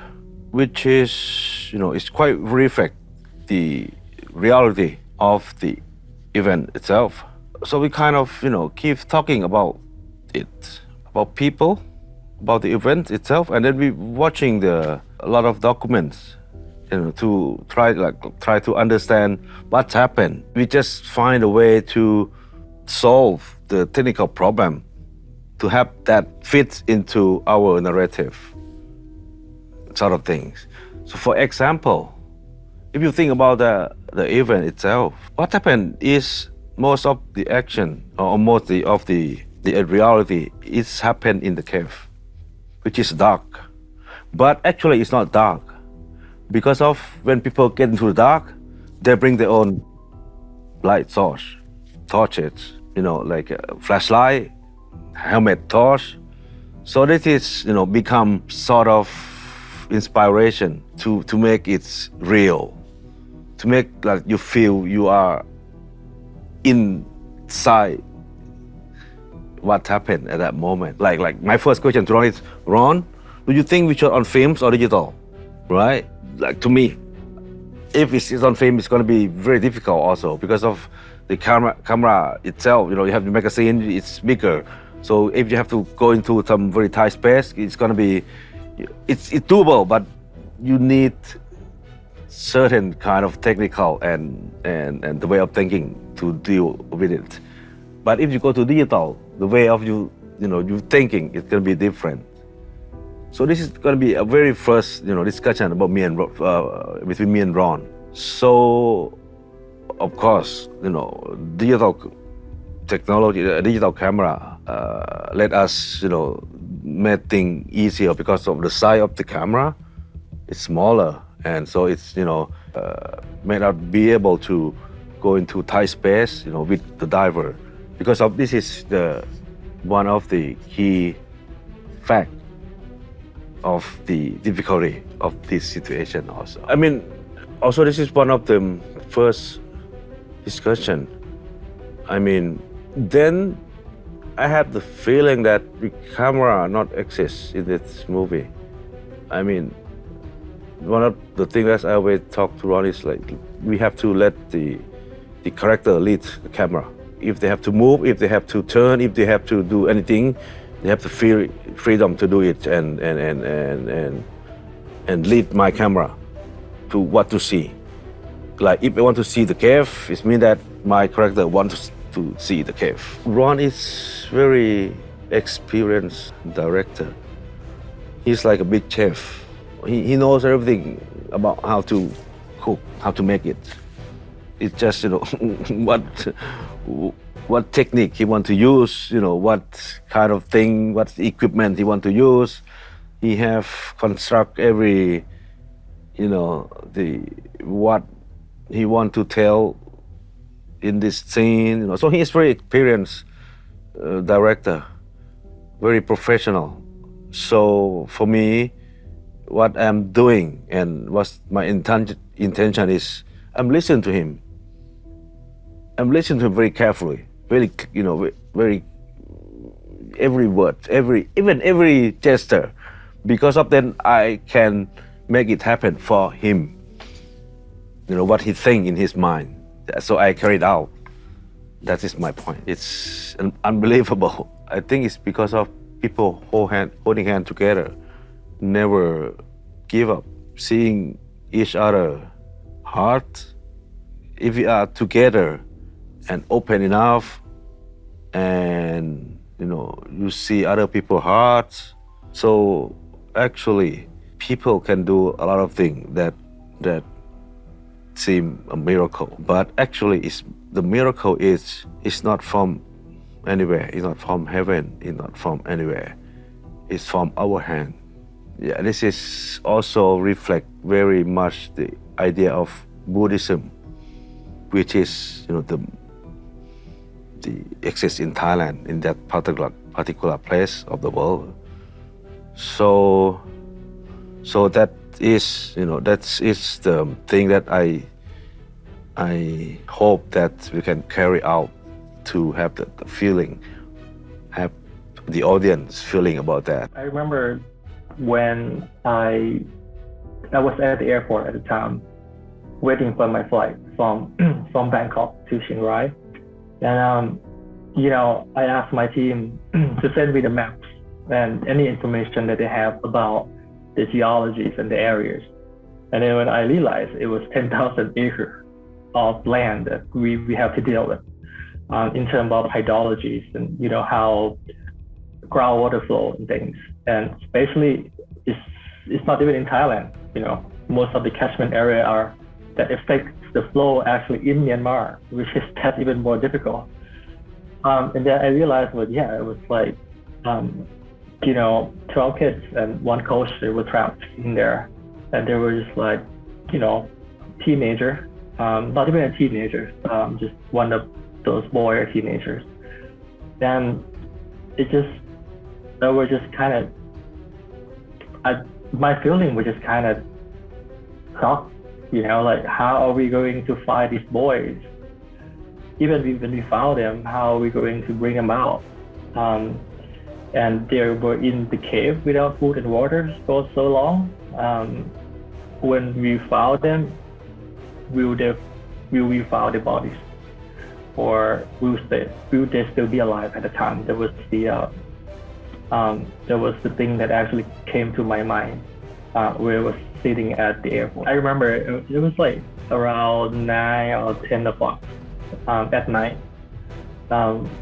which is, it's quite reflect the reality of the event itself. So we kind of, keep talking about it, about people, about the event itself, and then we watching a lot of documents, to try to understand what's happened. We just find a way to solve the technical problem to have that fit into our narrative, sort of things. So for example, if you think about the event itself, what happened is most of the action, or most of the reality, is happened in the cave, which is dark. But actually it's not dark, because of when people get into the dark, they bring their own light source, torches, like a flashlight, helmet, torch. So this is, become sort of inspiration to make it real, to make like you feel you are inside what happened at that moment. Like my first question to Ron is, Ron, do you think we shot on films or digital? Right? Like to me, if it's on film, it's going to be very difficult also because of the camera itself. You have the magazine, it's bigger. So if you have to go into some very tight space, it's going to be, it's doable, but you need certain kind of technical and the way of thinking to deal with it. But if you go to digital, the way of you thinking is going to be different. So this is going to be a very first, discussion about between me and Ron. So, of course, digital technology, digital camera, let us, make things easier because of the size of the camera. It's smaller, and so it's, may not be able to go into tight space, with the diver. Because of this is one of the key facts of the difficulty of this situation also. I mean, also this is one of the first discussion. I mean, then I have the feeling that the camera not exists in this movie. I mean, one of the things that I always talk to Ron is like, we have to let the character lead the camera. If they have to move, if they have to turn, if they have to do anything, they have the freedom to do it and lead my camera to what to see. Like if I want to see the cave, it means that my character wants to see the cave. Ron is very experienced director. He's like a big chef. He knows everything about how to cook, how to make it. It's just, what technique he want to use, what kind of thing, what equipment he want to use. He have construct every, what he want to tell in this scene. So he is very experienced director, very professional. So for me, what I'm doing and what my intention is, I'm listening to him. I'm listening to him very carefully, very, very every word, even every gesture, because of then I can make it happen for him. What he think in his mind. So I carry it out. That is my point. It's unbelievable. I think it's because of people holding hand together, never give up, seeing each other heart. If we are together and open enough, and you see other people's hearts, so actually people can do a lot of things that seem a miracle. But actually, the miracle is not from anywhere. It's not from heaven. It's not from anywhere. It's from our hand. Yeah, this is also reflect very much the idea of Buddhism, which is the exists in Thailand, in that particular place of the world. So that is that is the thing that I hope that we can carry out, to have the feeling, have the audience feeling about that. I remember when I was at the airport at the time, waiting for my flight from Bangkok to Chiang Rai, and I asked my team to send me the maps and any information that they have about the geologies and the areas. And then when I realized it was 10,000 acres of land that we have to deal with in terms of hydrologies and how groundwater flow and things. And especially it's not even in Thailand. Most of the catchment area that affects the flow actually in Myanmar, which is that's even more difficult. And then I realized, it was like 12 kids and one coach, they were trapped in there, and they were just like teenager, not even a teenager, just one of those boy or teenagers. And they were just kind of, my feeling was just kind of shocked, like how are we going to find these boys? Even when we found them, how are we going to bring them out? And they were in the cave without food and water for so long. When we found them, will we found the bodies? Or will they still be alive at the time? That was the thing that actually came to my mind where I was sitting at the airport. I remember it was like around 9 or 10 o'clock at night.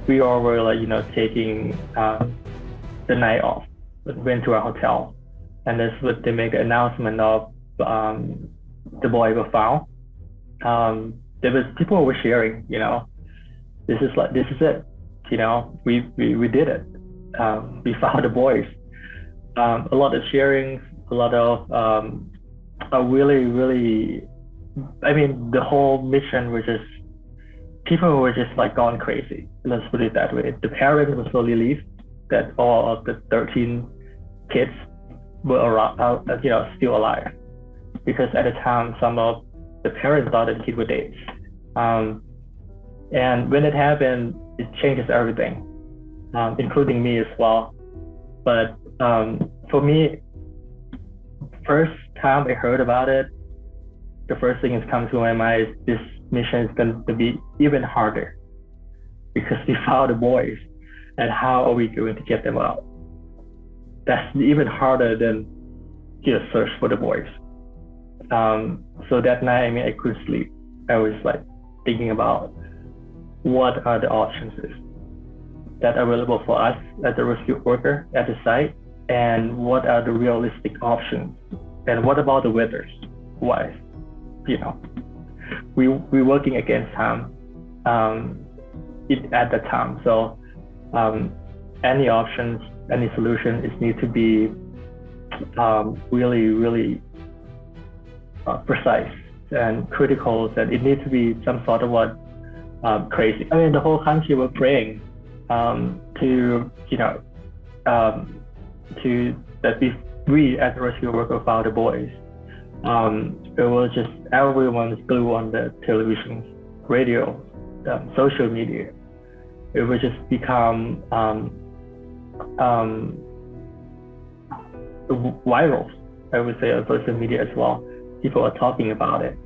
We all were like, taking the night off. Went to our hotel, and that's what they make the announcement of the boy was found. People were sharing, this is it, we did it. We found the boys. A lot of sharing, a lot of really, the whole mission was just, people were just like gone crazy. Let's put it that way. The parents were so relieved that all of the 13 kids were around, still alive, because at the time some of the parents thought that the kids were dead. And when it happened, it changes everything. including me as well. But for me, first time I heard about it, the first thing that's come to my mind is this mission is going to be even harder because we found the boys, and how are we going to get them out? That's even harder than just search for the boys. So that night, I couldn't sleep. I was like thinking about what are the options that are available for us as a rescue worker at the site, and what are the realistic options, and what about the weathers? Why? We're working against time at the time. So any options, any solution is need to be really, really precise and critical. That it needs to be some sort of crazy. The whole country were praying to that we as a rescue worker found the boys. It was just everyone's glued on the television, radio, social media. It would just become viral, I would say, on social media as well. People are talking about it.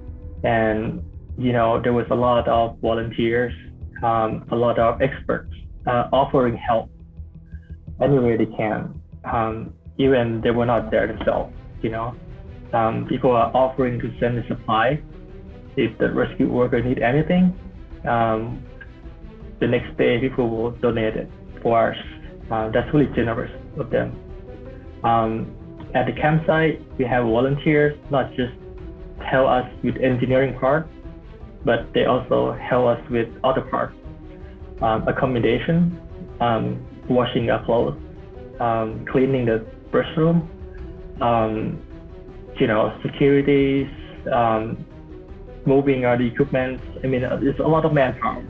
And, there was a lot of volunteers, a lot of experts offering help any way they can. Even they were not there themselves, people are offering to send a supply if the rescue worker need anything. The next day, people will donate it for us. That's really generous of them. At the campsite, we have volunteers, not just help us with engineering part, but they also help us with other parts, accommodation, washing our clothes, cleaning the restroom, securities, moving our equipment. It's a lot of manpower.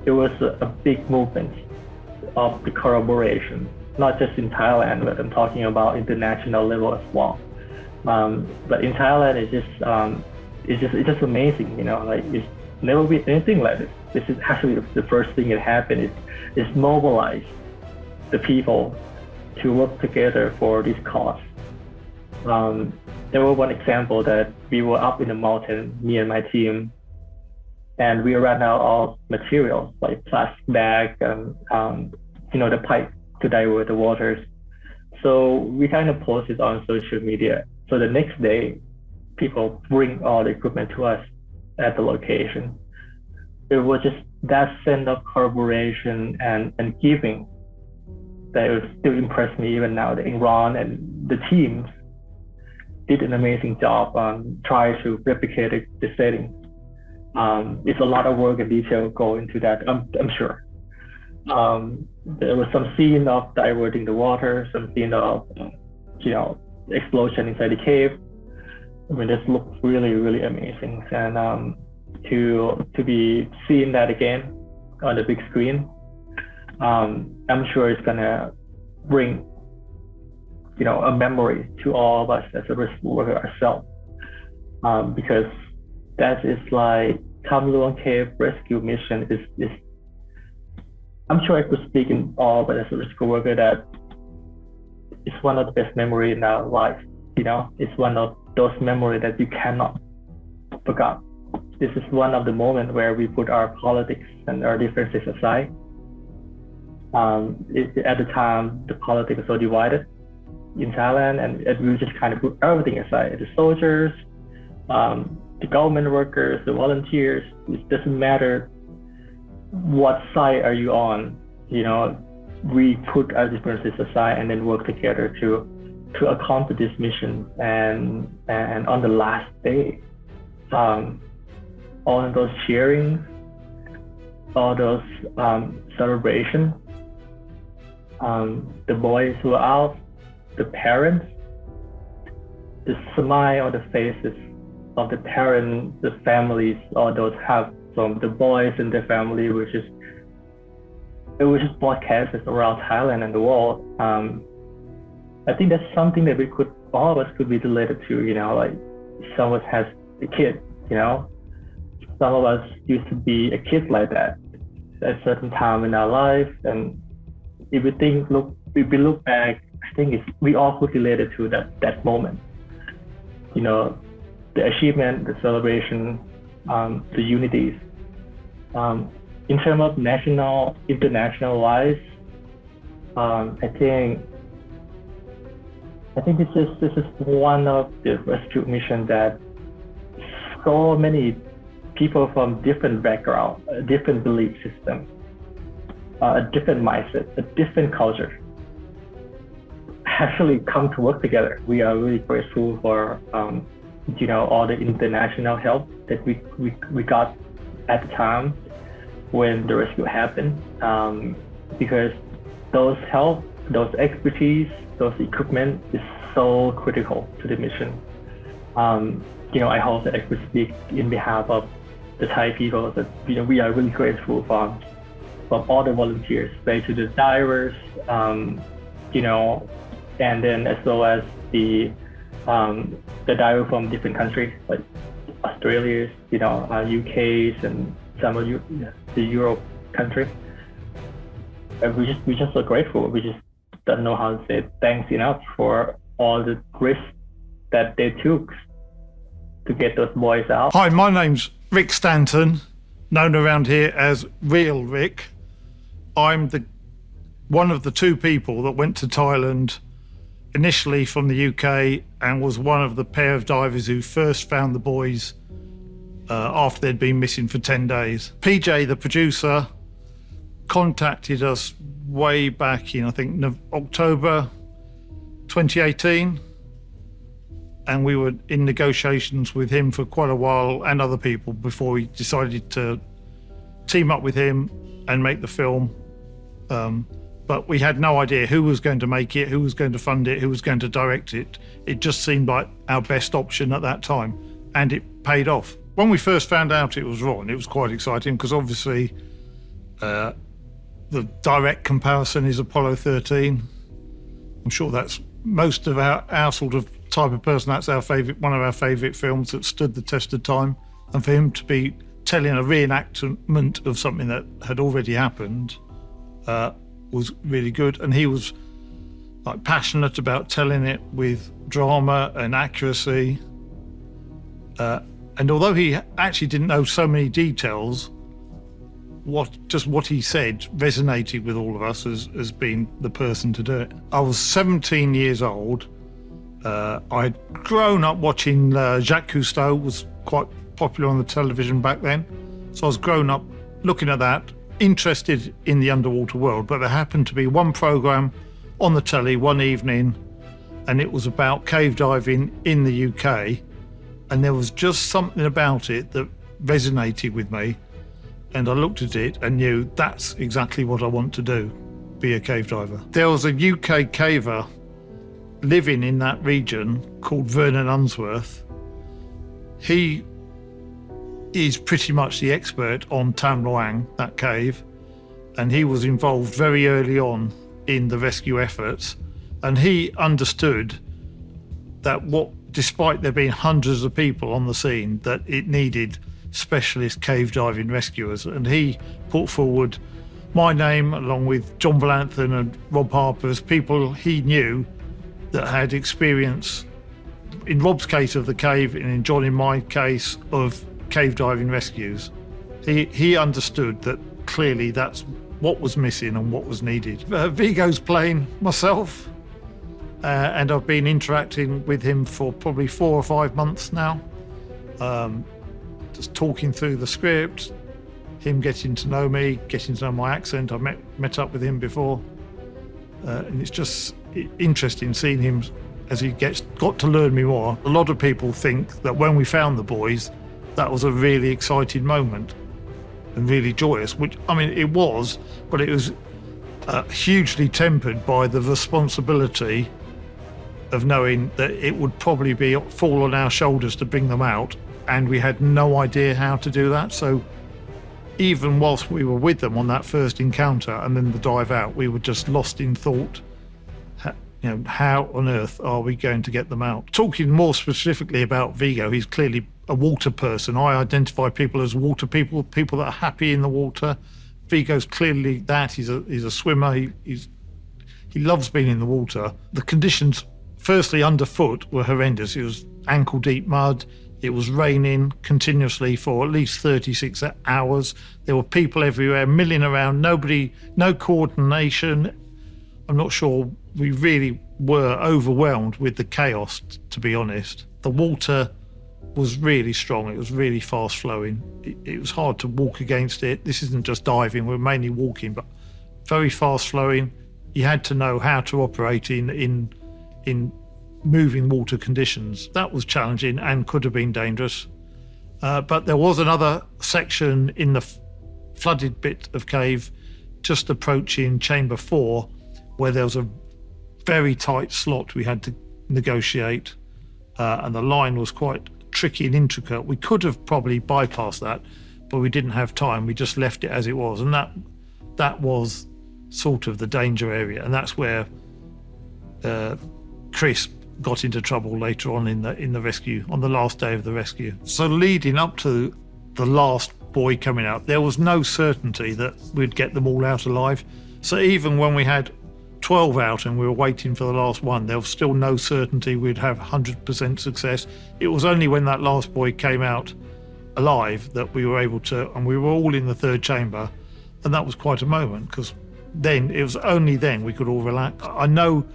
It was a big movement of the collaboration, not just in Thailand, but I'm talking about international level as well. But in Thailand, it's just amazing, it's never been anything like this. This is actually the first thing that happened is mobilize the people to work together for this cause. There was one example that we were up in the mountain, me and my team, and we ran out of materials like plastic bag and the pipe to divert the waters. So we kind of posted on social media. So the next day, people bring all the equipment to us at the location. It was just that sense of collaboration and giving that would still impress me even now. That Ron and the teams did an amazing job on trying to replicate the setting. It's a lot of work and detail go into that, I'm sure. There was some scene of diverting the water, some scene of explosion inside the cave. This looks really, really amazing. And to be seeing that again on the big screen, I'm sure it's gonna bring a memory to all of us as a rescue worker ourselves, because that is like Tham Luang Cave rescue mission is I'm sure I could speak in all, but as a rescue worker, that it's one of the best memories in our life. It's one of those memories that you cannot forget. This is one of the moments where we put our politics and our differences aside. At the time, the politics was so divided in Thailand, and we just kind of put everything aside. The soldiers, the government workers, the volunteers, it doesn't matter what side are you on. We put our differences aside and then work together to accomplish this mission. And on the last day, all of those cheering, all those celebrations, the boys who are out, the parents, the smile on the faces of the parents, the families, all those have from the boys and their family, it was just broadcasted around Thailand and the world. I think that's something that all of us could be related to. Like some of us has a kid. Some of us used to be a kid like that. at a certain time in our life. And if we look back, I think we all could relate it to that moment. You know, the achievement, the celebration, the unities. In terms of national, international wise, I think this is one of the rescue missions that so many people from different background, a different belief system, a different mindset, a different culture actually come to work together. We are really grateful for all the international help that we got at the time when the rescue happened, because those help, those expertise, those equipment is so critical to the mission. I hope that I could speak in behalf of the Thai people that we are really grateful from all the volunteers, especially to the divers, and then as well as the divers from different countries like Australia, UKs, and some of the Europe countries. We just so grateful. We just don't know how to say thanks enough for all the risks that they took to get those boys out. Hi, my name's Rick Stanton, known around here as Real Rick. I'm one of the two people that went to Thailand initially from the UK and was one of the pair of divers who first found the boys after they'd been missing for 10 days. PJ, the producer, contacted us way back in, I think, October 2018. And we were in negotiations with him for quite a while and other people before we decided to team up with him and make the film. But we had no idea who was going to make it, who was going to fund it, who was going to direct it. It just seemed like our best option at that time, and it paid off. When we first found out it was Ron, it was quite exciting because obviously the direct comparison is Apollo 13. I'm sure that's most of our sort of type of person. That's one of our favourite films that stood the test of time. And for him to be telling a reenactment of something that had already happened was really good. And he was passionate about telling it with drama and accuracy. And although he actually didn't know so many details, what he said resonated with all of us as being the person to do it. I was 17 years old. I'd grown up watching Jacques Cousteau, was quite popular on the television back then. So I was grown up looking at that, interested in the underwater world. But there happened to be one program on the telly one evening, and it was about cave diving in the UK. And there was just something about it that resonated with me. And I looked at it and knew that's exactly what I want to do, be a cave diver. There was a UK caver living in that region called Vernon Unsworth. He is pretty much the expert on Tham Luang, that cave, and he was involved very early on in the rescue efforts. And he understood that despite there being hundreds of people on the scene, that it needed specialist cave diving rescuers. And he put forward my name along with John Philanthon and Rob Harper as people he knew that had experience, in Rob's case of the cave and in John in my case of cave diving rescues. He understood that clearly that's what was missing and what was needed. Viggo's playing myself, and I've been interacting with him for probably 4 or 5 months now. Just talking through the script, him getting to know me, getting to know my accent. I met up with him before, and it's just interesting seeing him as he got to learn me more. A lot of people think that when we found the boys, that was a really exciting moment and really joyous, which, I mean, it was, but it was hugely tempered by the responsibility of knowing that it would probably fall on our shoulders to bring them out, and we had no idea how to do that. So even whilst we were with them on that first encounter and then the dive out, we were just lost in thought. How on earth are we going to get them out? Talking more specifically about Viggo, he's clearly a water person. I identify people as water people, people that are happy in the water, Viggo's clearly that. He's a swimmer. He loves being in the water. The conditions, firstly underfoot, were horrendous. It was ankle-deep mud. It was raining continuously for at least 36 hours. There were people everywhere, milling around, no coordination. I'm not sure, we really were overwhelmed with the chaos, to be honest. The water was really strong. It was really fast flowing. It was hard to walk against it. This isn't just diving, we're mainly walking, but very fast flowing. You had to know how to operate in moving water conditions. That was challenging and could have been dangerous. But there was another section in the flooded bit of cave just approaching chamber 4 where there was a very tight slot we had to negotiate, and the line was quite tricky and intricate. We could have probably bypassed that, but we didn't have time. We just left it as it was, and that was sort of the danger area, and that's where Chris got into trouble later on in the rescue, on the last day of the rescue. So leading up to the last boy coming out, there was no certainty that we'd get them all out alive. So even when we had 12 out and we were waiting for the last one, there was still no certainty we'd have 100% success. It was only when that last boy came out alive that we were able to, and we were all in the third chamber, and that was quite a moment, because then, it was only then we could all relax. I know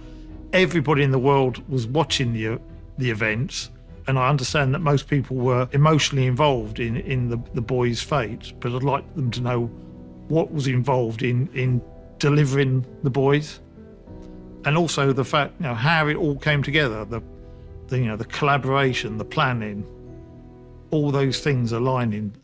everybody in the world was watching the events, and I understand that most people were emotionally involved in the boy's fate, but I'd like them to know what was involved in delivering the boys, and also the fact, how it all came together, the collaboration, the planning, all those things aligning.